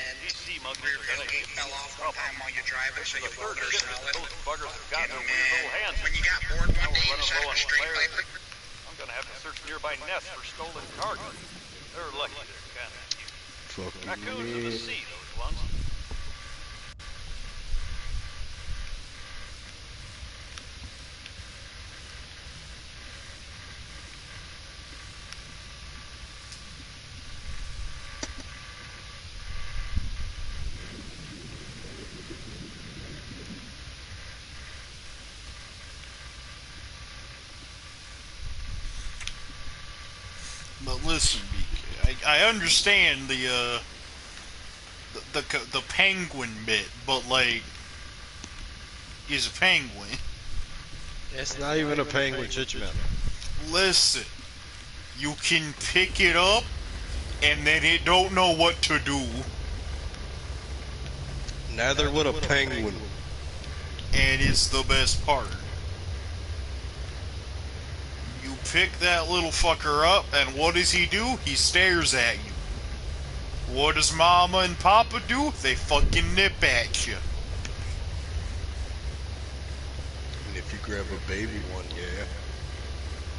Speaker 8: Rear tailgate fell off one time while you're driving, so you weld her solid. Fucking man. When you got bored one day, you set up a straight pipe.
Speaker 9: I'm gonna have to search nearby nests for stolen cargo. They're lucky they're kind of cute.
Speaker 2: Fucking
Speaker 9: Raccoons of the sea, those ones.
Speaker 1: But listen, BK, I understand the penguin bit, but like, he's a penguin.
Speaker 2: It's not even a penguin, shut your mouth.
Speaker 1: Listen, you can pick it up, and then it don't know what to do.
Speaker 2: Neither would a penguin.
Speaker 1: And it's the best part. You pick that little fucker up, and what does he do? He stares at you. What does Mama and Papa do? They fucking nip at you.
Speaker 2: And if you grab a baby one, yeah.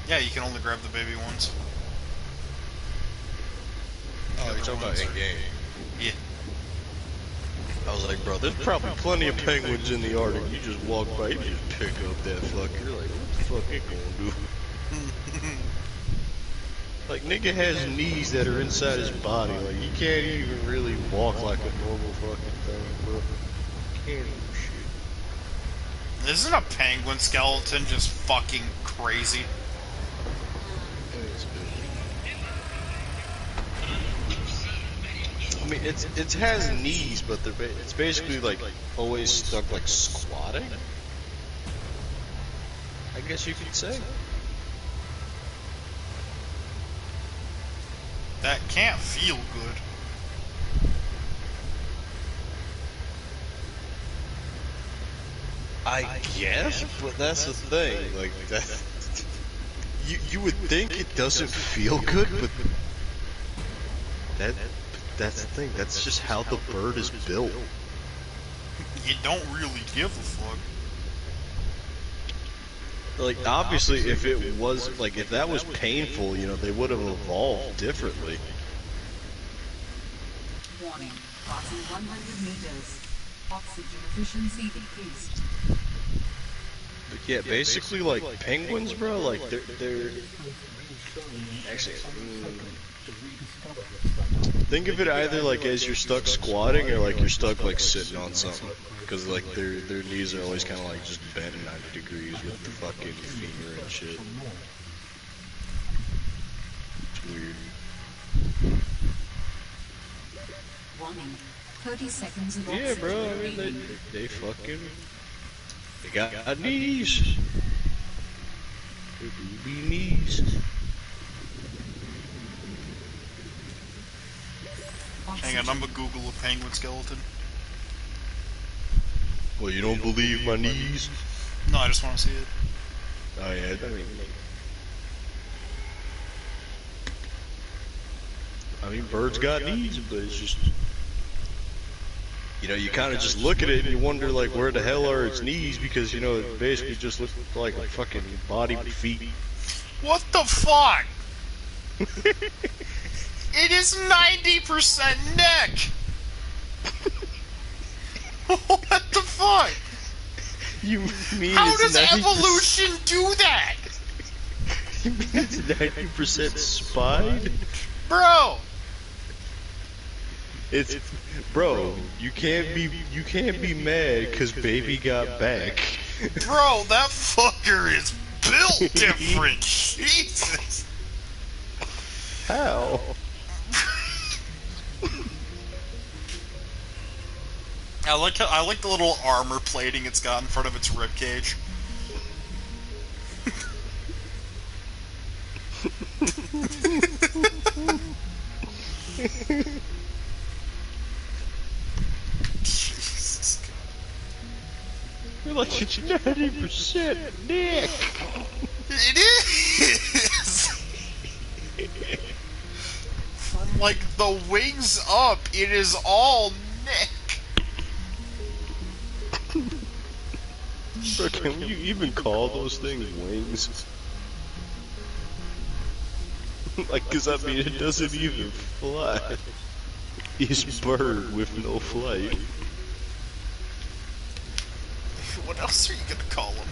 Speaker 1: Yeah, you can only grab the baby ones.
Speaker 2: Oh, you're talking about in-game.
Speaker 1: Yeah.
Speaker 2: I was like, bro, there's probably plenty of penguins in the Arctic. You just walk by, you just pick up that fucker. You're like, what the fuck it gonna do? Like, nigga has knees that are inside his body. Like, he can't even really walk like a normal fucking thing, bro. animal shit.
Speaker 1: Isn't a penguin skeleton just fucking crazy?
Speaker 2: I mean, it has knees, but it's basically like always stuck like squatting. I guess you could say.
Speaker 1: That can't feel good.
Speaker 2: I guess, but that's the thing. Like that, you would think it doesn't feel good, but that's the thing. That's just how the bird is built.
Speaker 1: You don't really give a fuck.
Speaker 2: Like obviously, if it was like if that was painful, you know, they would have evolved differently.
Speaker 4: Warning. Passing 100 meters. Oxygen efficiency decreased.
Speaker 2: But yeah, basically like penguins, bro. Like they're actually. Think of it either like as you're stuck squatting or like you're stuck like sitting on something, because like their knees are always kind of like just bent 90 degrees with the fucking femur and shit. It's weird.
Speaker 4: Warning. 30 seconds of
Speaker 2: Yeah,
Speaker 4: oxygen
Speaker 2: bro. I mean
Speaker 4: remaining.
Speaker 2: they fucking they got knees. They do be knees.
Speaker 1: Hang on, I'm gonna Google a penguin skeleton.
Speaker 2: Well, you don't believe my knees?
Speaker 1: No, I just want to see it.
Speaker 2: Oh yeah, I mean, birds got knees, but it's just, you know, you kind of just look at it and you wonder, like, where the hell are its knees? Because, you know, it basically just looks like a fucking body with feet.
Speaker 1: What the fuck? It is 90% neck! What the fuck?
Speaker 2: You mean
Speaker 1: How
Speaker 2: it's
Speaker 1: does
Speaker 2: 90%?
Speaker 1: evolution do that?
Speaker 2: You mean it's 90% spine?
Speaker 1: Bro!
Speaker 2: It's, bro, you can't be mad because baby got back.
Speaker 1: Bro, that fucker is built different. Jesus.
Speaker 2: How?
Speaker 1: I like the little armor plating it's got in front of its rib cage. Jesus God.
Speaker 2: You're like, it's 90% Nick.
Speaker 1: It is. From like the wings up, it is all neck.
Speaker 2: Bro, can you even call those things wings? Like, cause I mean, it doesn't even fly. It's bird with no flight.
Speaker 1: What else are you gonna call them?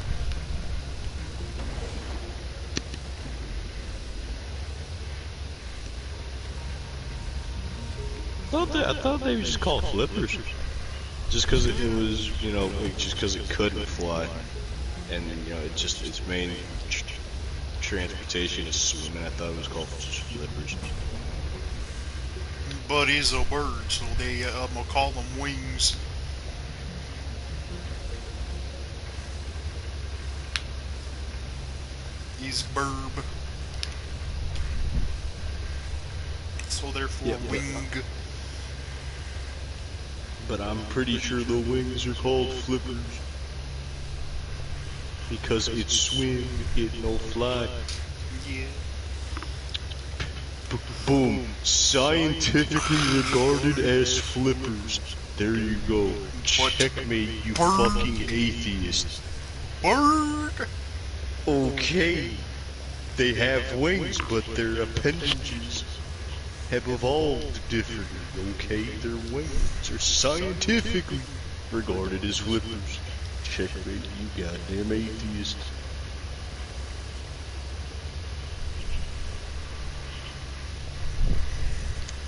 Speaker 2: I thought they were just called flippers. Just because it was, you know, like, just because it couldn't fly, and you know, its main transportation is swimming. I thought it was called just flippers.
Speaker 1: But he's a bird, so they will call them wings. He's burb. So therefore,
Speaker 2: Yeah,
Speaker 1: wing.
Speaker 2: But I'm pretty sure the wings are called flippers. Because it swim, it no fly.
Speaker 1: Yeah.
Speaker 2: Boom. Scientifically regarded as flippers. There you go. Checkmate, you fucking atheist.
Speaker 1: Bird!
Speaker 2: Okay. They have wings, but their appendages have evolved differently. Okay, their wings are scientifically regarded as flippers. Checkmate, you goddamn atheist.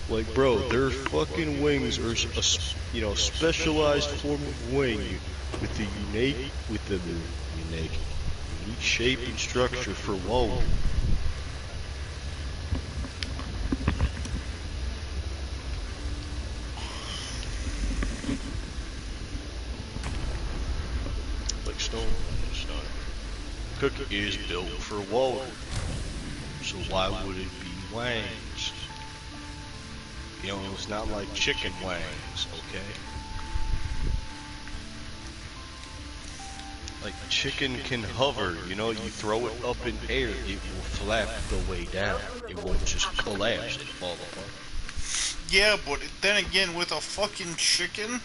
Speaker 2: Like, bro, their fucking wings are you know, specialized form of wing with the unique shape and structure for wall. Like Stone. Cookie is built for water. So why would it be wings? You know, it's not like chicken wings, okay? Like chicken can hover, you know, you throw it up in air, it will flap the way down. It won't just collapse and fall apart.
Speaker 1: Yeah, but then again, with a fucking chicken,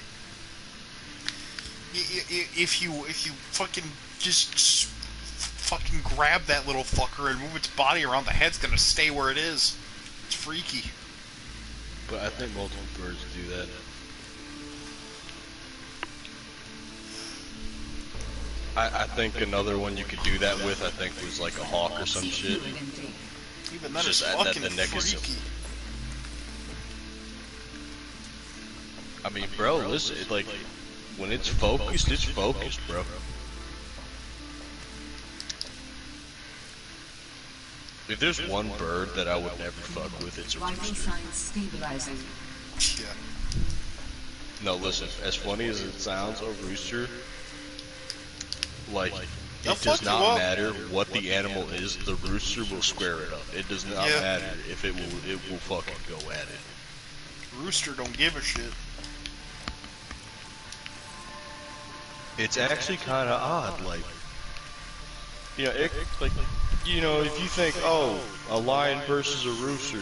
Speaker 1: if you fucking just fucking grab that little fucker and move its body around, the head's gonna stay where it is. It's freaky.
Speaker 2: But I think multiple birds do that. I think another one you could do that with, I think, was like a hawk or some shit.
Speaker 1: Even then,
Speaker 2: Just
Speaker 1: it's
Speaker 2: that
Speaker 1: fucking
Speaker 2: the neck is
Speaker 1: freaky.
Speaker 2: I mean, bro, listen, like, when it's focused, bro. If there's one bird that I would never fuck with, it's a
Speaker 4: Vital
Speaker 2: rooster.
Speaker 4: signs stabilizing.
Speaker 1: Yeah.
Speaker 2: No, listen, as funny as it sounds, a rooster, like,
Speaker 1: They'll
Speaker 2: it does
Speaker 1: fuck you
Speaker 2: not
Speaker 1: up.
Speaker 2: matter what the animal is, the rooster will square it up. It does not
Speaker 1: Yeah.
Speaker 2: matter if it will fucking go at it.
Speaker 1: Rooster don't give a shit.
Speaker 2: It's actually kind of odd, like, you know, like, you know, if you think, oh, a lion versus a rooster,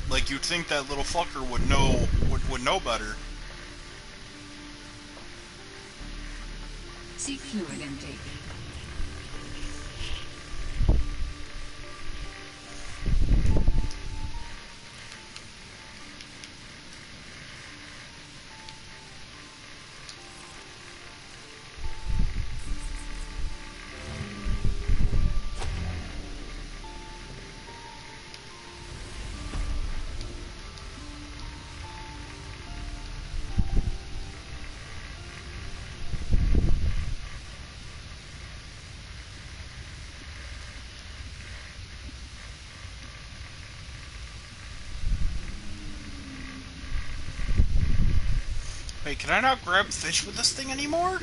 Speaker 1: Like, you'd think that little fucker would know better.
Speaker 4: Seek fluid intake.
Speaker 1: Hey, can I not grab fish with this thing anymore?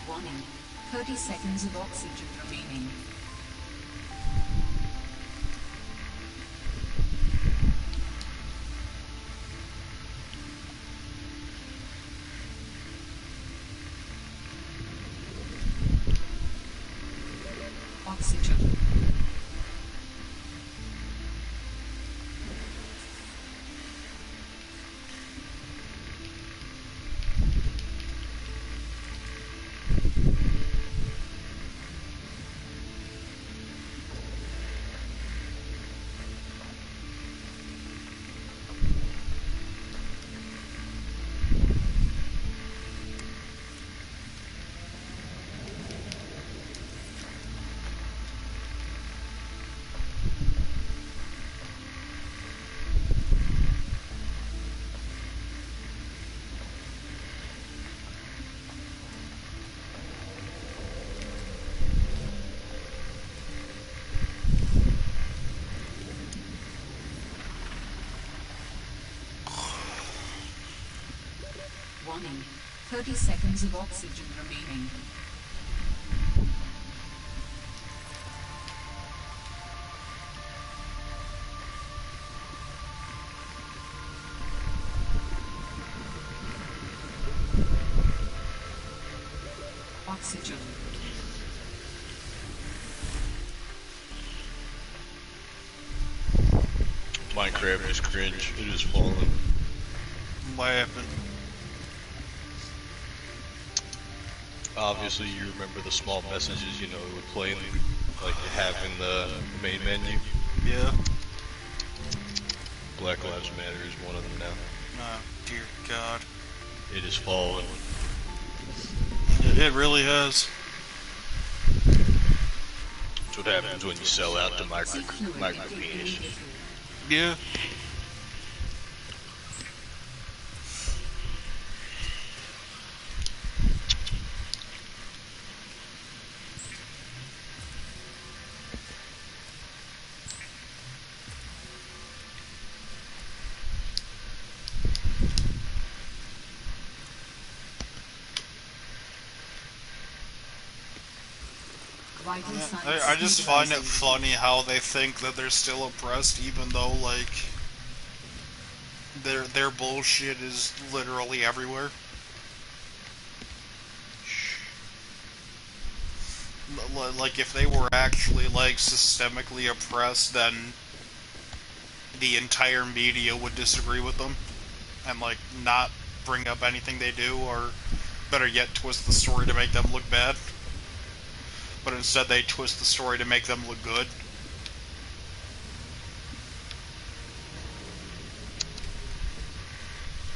Speaker 4: Warning. 30 seconds of oxygen remaining. Oxygen. Warning. 30 seconds of oxygen remaining. Oxygen.
Speaker 2: Minecraft is cringe. It is falling.
Speaker 1: What happened?
Speaker 2: obviously you remember the small messages, you know, it would play in, like you have in the main menu.
Speaker 1: Yeah.
Speaker 2: Black Lives Matter is one of them now.
Speaker 1: Oh, dear God.
Speaker 2: It is fallen.
Speaker 1: It really has.
Speaker 2: That's what happens when you sell out to micro penis.
Speaker 1: Yeah. I just find it funny how they think that they're still oppressed, even though, like, their bullshit is literally everywhere. Like, if they were actually, like, systemically oppressed, then the entire media would disagree with them and, like, not bring up anything they do, or better yet, twist the story to make them look bad. But instead they twist the story to make them look good.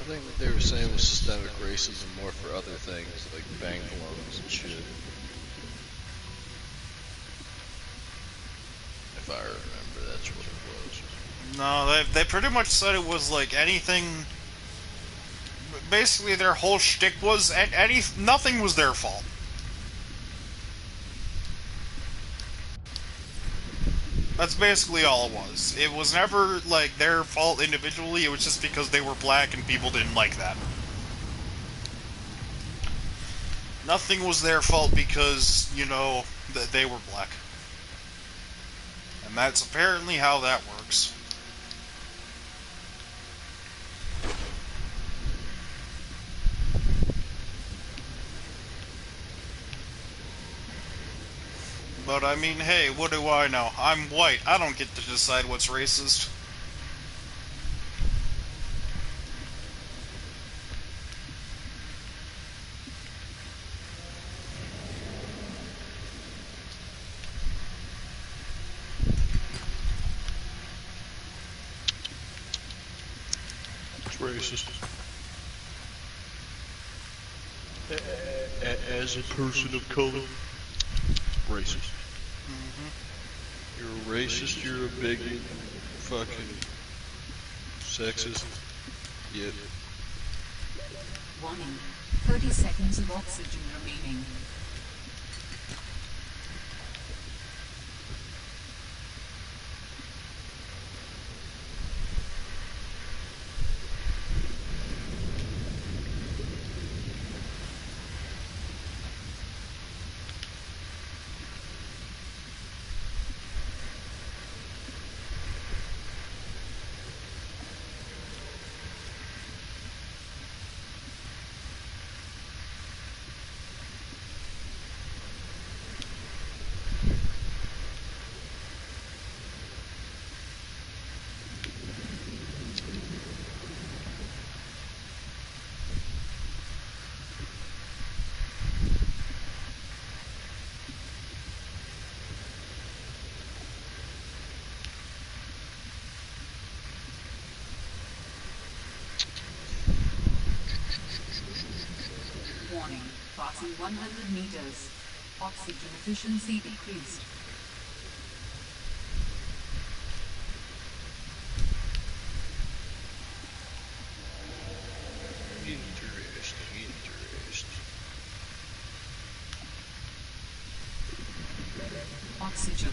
Speaker 2: I think what they were saying was systemic racism more for other things, like bank loans and shit. If I remember, that's what it was.
Speaker 1: No, they pretty much said it was like anything. Basically, their whole shtick was nothing was their fault. That's basically all it was. It was never like their fault individually. It was just because they were black and people didn't like that. Nothing was their fault because, you know, that they were black. And that's apparently how that works. But I mean, hey, what do I know? I'm white. I don't get to decide what's racist.
Speaker 2: It's racist. As a person of color, racist. You're a racist, you're a bigot, fucking sexist. Yep.
Speaker 4: Warning. 30 seconds of oxygen remaining. Warning. Passing 100 meters. Oxygen efficiency decreased.
Speaker 2: Interesting.
Speaker 4: Oxygen.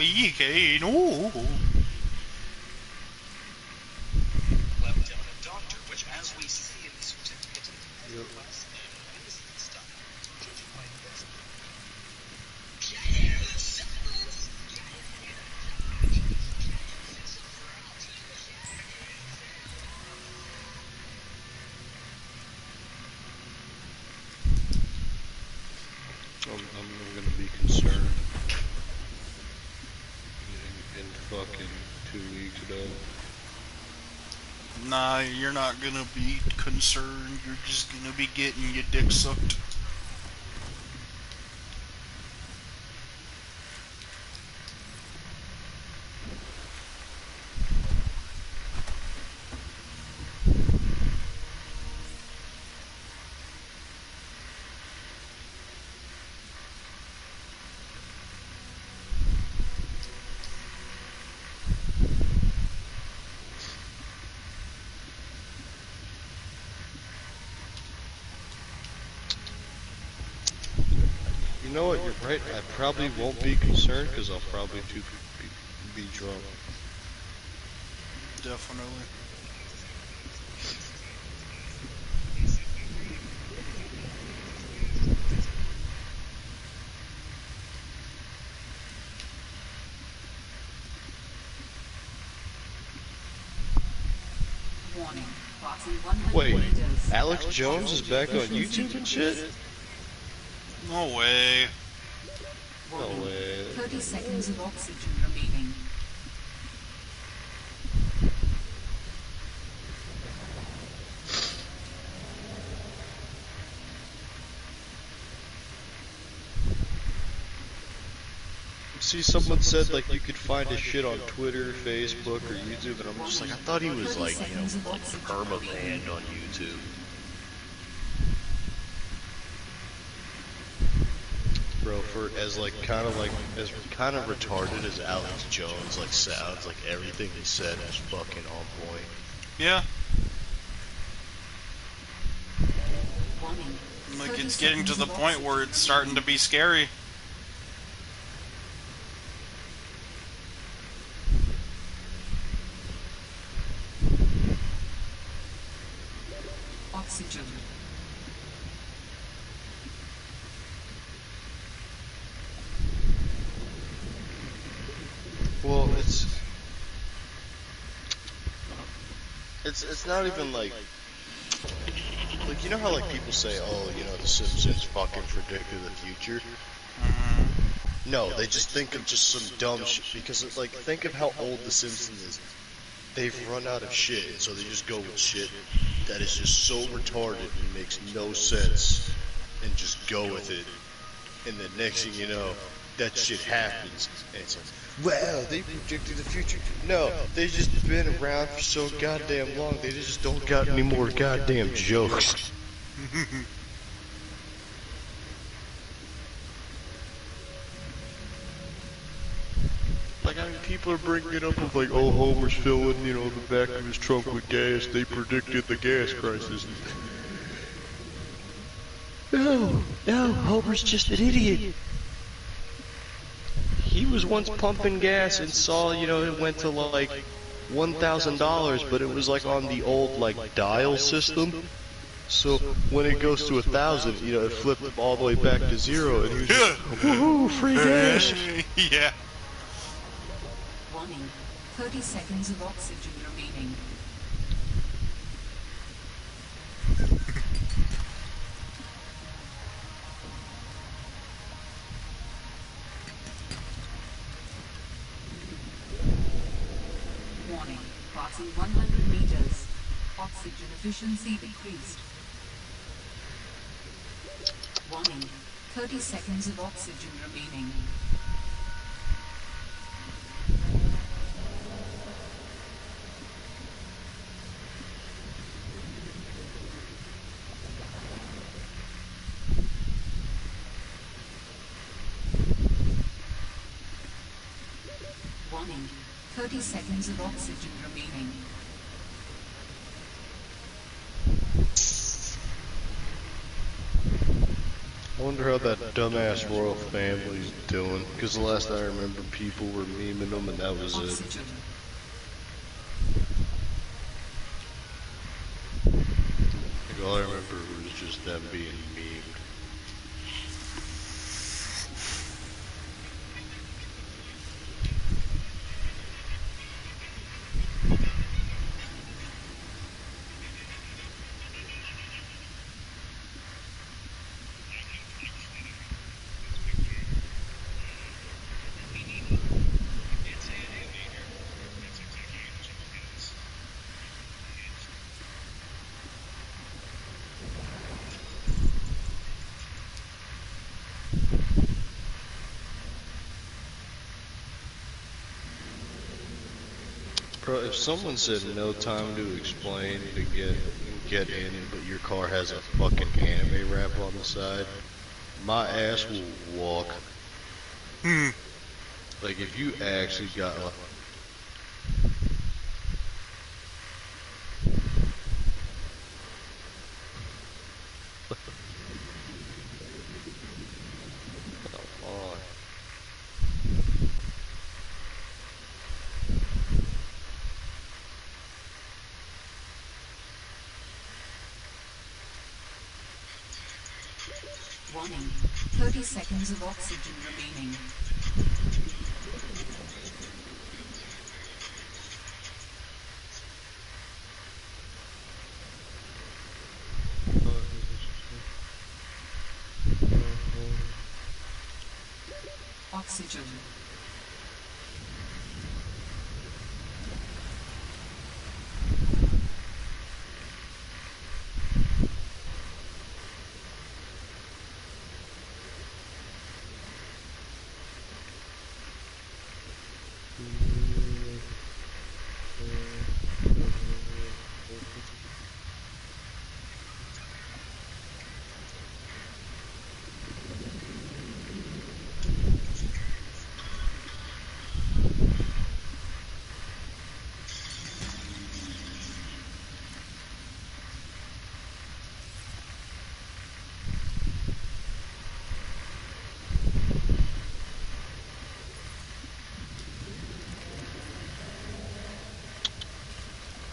Speaker 1: EK, no.
Speaker 8: Lieutenant Doctor, which, as we see in the certificate, was medicine stuff. Did you find this?
Speaker 2: I'm gonna be concerned in fucking 2 weeks, though.
Speaker 1: Nah, you're not gonna be concerned. You're just gonna be getting your dick sucked.
Speaker 2: You know what? You're right. I probably won't be concerned because I'll probably be drunk.
Speaker 1: Definitely.
Speaker 4: Warning. Crossing 100
Speaker 2: Wait,
Speaker 4: meters.
Speaker 2: Alex Jones is back on YouTube and shit?
Speaker 1: No way.
Speaker 2: No way.
Speaker 4: 30 seconds of oxygen remaining.
Speaker 2: See, someone said like you could find his shit on Twitter, Facebook, or YouTube, and I'm just like, I thought he was like, you know, like perma-banned on YouTube. Bro, for as like kind of retarded as Alex Jones like sounds, like everything he said was fucking on point.
Speaker 1: Yeah.
Speaker 4: Warning.
Speaker 1: Like, it's getting to the point where it's starting to be scary.
Speaker 4: Oxygen.
Speaker 2: Well, it's not even like you know how like people say, oh, you know, the Simpsons fucking predicted the future. No, they just think of just some dumb shit because it's like, think of how old the Simpsons is. They've run out of shit, and so they just go with shit that is just so retarded and makes no sense, and just go with it. And the next thing you know, that shit happens, and it's like, wow, they predicted the future. No, they've just been around for so goddamn long, they just don't got any more goddamn jokes. Like, I mean, people are bringing it up of like, oh, Homer's filling, you know, the back of his trunk with gas. They predicted the gas crisis. No, Homer's just an idiot. He was once pumping gas and saw, you know, it went to like $1,000, but it was like on the old like dial system. So when it goes to 1,000, you know, it flipped all the way back to zero, and he was just, woohoo, free gas.
Speaker 1: Yeah.
Speaker 4: Warning. 30 seconds of oxygen remaining. Warning. Passing 100 meters. Oxygen efficiency decreased. Warning. 30 seconds of oxygen remaining. Warning. 30 seconds of oxygen remaining.
Speaker 2: wonder how that dumbass royal family's doing. Because the last I remember, people were memeing them, and that was it.
Speaker 4: Oxygen.
Speaker 2: Like, all I remember was just them being memed. Bro, if someone said no time to explain to get in, but your car has a fucking anime wrap on the side, my ass will walk. Like if you actually got like, come on.
Speaker 4: Warning. 30 seconds of oxygen remaining. Oxygen.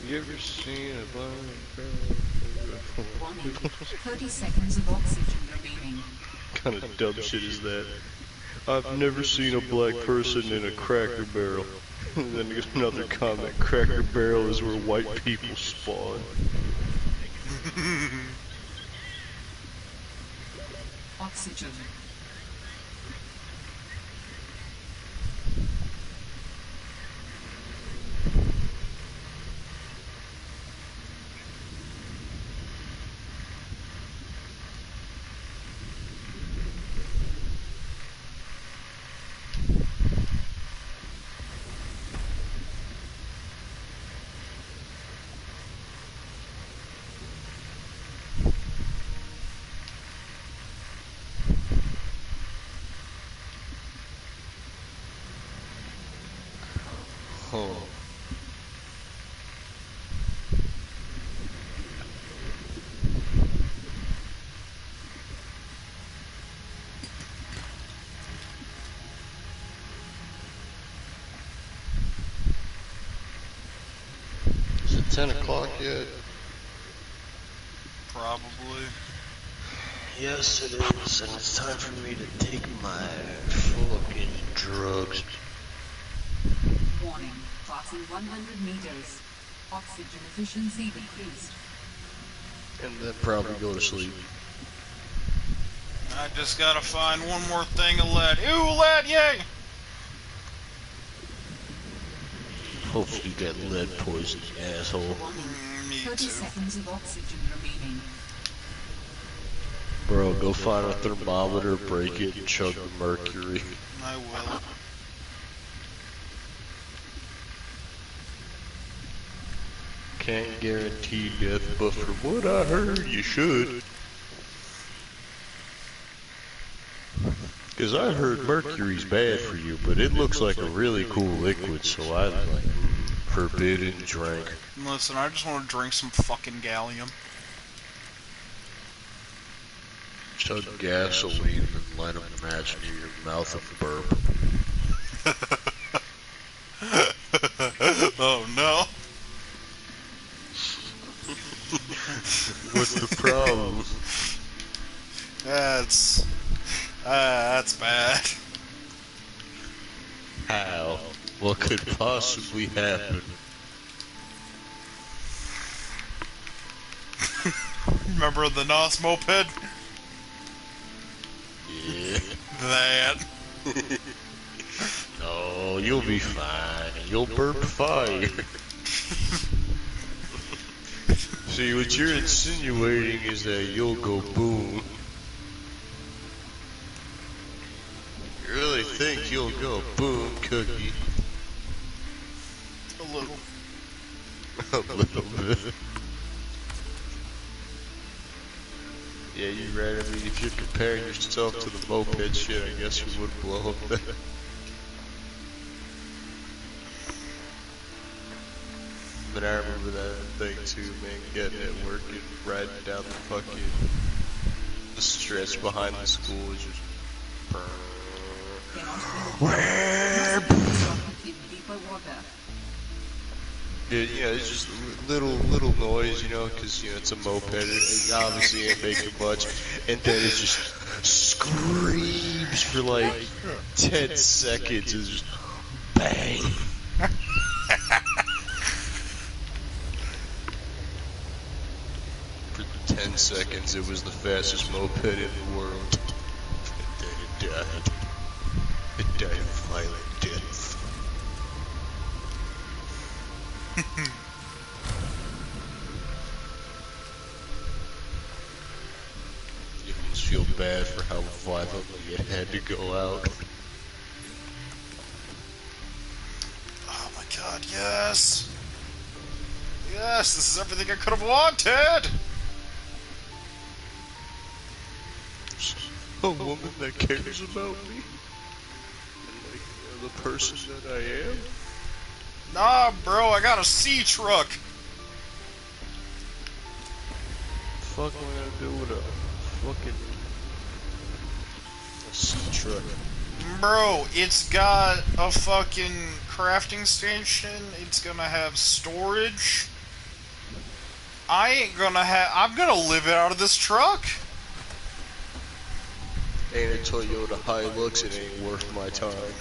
Speaker 2: You ever seen a
Speaker 4: Warning. 30 seconds of oxygen remaining.
Speaker 2: What kind of dumb shit is that? I've never seen a black person in a Cracker Barrel. And then there's another comment, Cracker Barrel is where white people spawn.
Speaker 4: Oxygen.
Speaker 2: Oh. Is it 10 o'clock yet?
Speaker 1: Probably.
Speaker 2: Yes, it is, and it's time for me to take my fucking drugs.
Speaker 4: Warning. Passing 100 meters. Oxygen efficiency decreased.
Speaker 2: And then probably go to sleep.
Speaker 1: I just gotta find one more thing of lead. Ew, lead, yay!
Speaker 2: Hopefully you get lead poisoning, asshole.
Speaker 4: Warning.
Speaker 1: Me
Speaker 4: 30
Speaker 1: too.
Speaker 4: seconds of oxygen remaining.
Speaker 2: Bro, go find a thermometer, break it, and chug the mercury.
Speaker 1: I will.
Speaker 2: Can't guarantee death, but from what I heard, you should. Cause I heard mercury's bad for you, but it looks like a really cool liquid, so I like forbidden drink.
Speaker 1: Listen, I just want to drink some fucking gallium.
Speaker 2: Chug gasoline and light a match near your mouth and burp.
Speaker 1: Oh no.
Speaker 2: What's the problem?
Speaker 1: That's bad.
Speaker 2: How? What could possibly happen?
Speaker 1: Remember the NOS moped?
Speaker 2: Yeah.
Speaker 1: That.
Speaker 2: No, you'll be fine. You'll burp fire. See, what you're insinuating is that you'll go boom. You really think you'll go boom, Cookie?
Speaker 1: A little.
Speaker 2: A little bit. Yeah, you're right. I mean, if you're comparing yourself to the moped shit, I guess you would blow up that. But I remember that thing too, man, getting at work and riding down the fucking the stretch behind the school is just
Speaker 4: In deeper water.
Speaker 2: yeah, it's just little noise, you know, because, you know, it's a moped, it obviously ain't making much, and then it just screams for like 10 seconds, it's just bang. For 10 seconds, it was the fastest moped in the world. And then it died. It died a violent death. You almost feel bad for how violently it had to go out.
Speaker 1: Oh my god, yes! Yes, this is everything I could have wanted!
Speaker 2: A woman that cares about me? And like, you know, the person that I am?
Speaker 1: Nah, bro, I got a sea truck!
Speaker 2: Fuck am I gonna do with a fucking sea truck?
Speaker 1: Bro, it's got a fucking crafting station, it's gonna have storage. I'm gonna live it out of this truck!
Speaker 2: Ain't a Toyota Hilux, it ain't worth my time.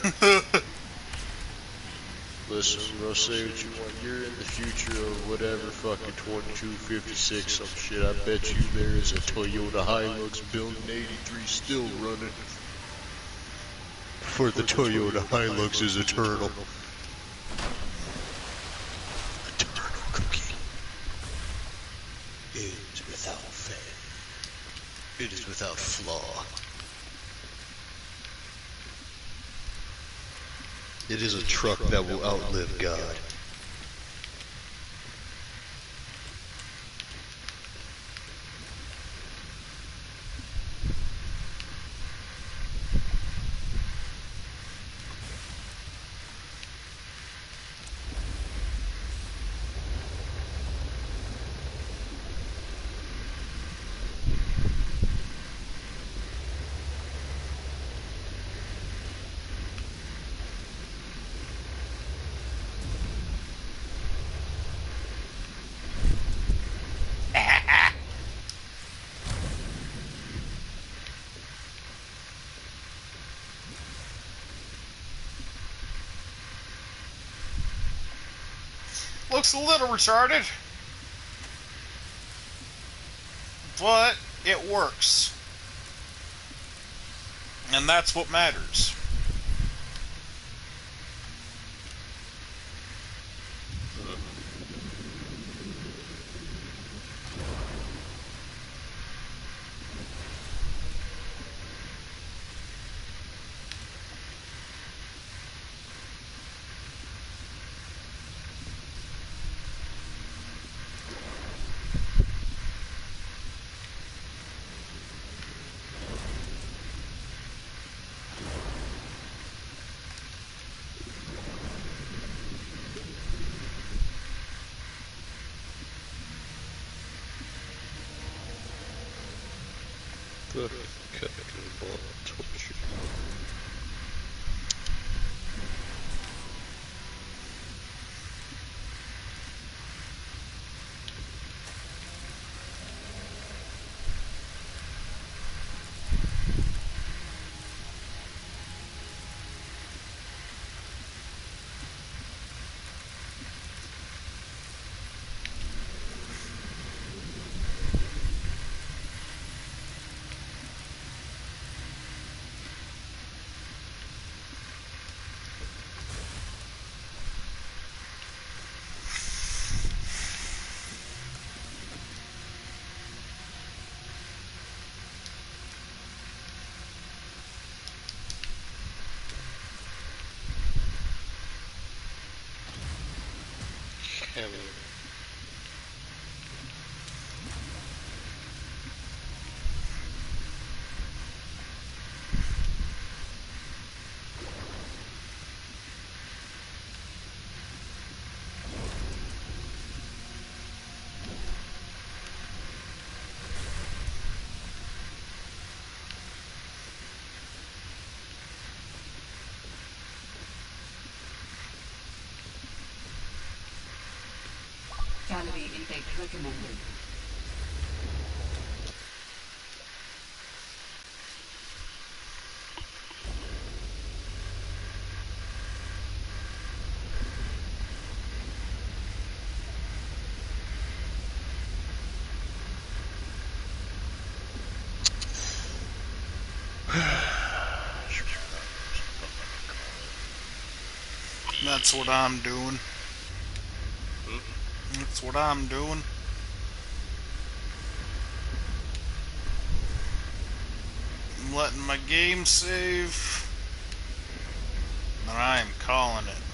Speaker 2: Listen, bro, say what you want. You're in the future of whatever fucking 2256 some shit. I bet you there is a Toyota Hilux built in 83 still running. For the Toyota Hilux is eternal. Eternal Cookie. It is without fail. It is without flaw. It is a truck that will outlive God.
Speaker 1: Looks a little retarded. But it works. And that's what matters.
Speaker 2: The Captain Ball told you.
Speaker 4: Calorie intake recommended.
Speaker 1: That's what I'm doing. That's what I'm doing. I'm letting my game save. And I'm calling it.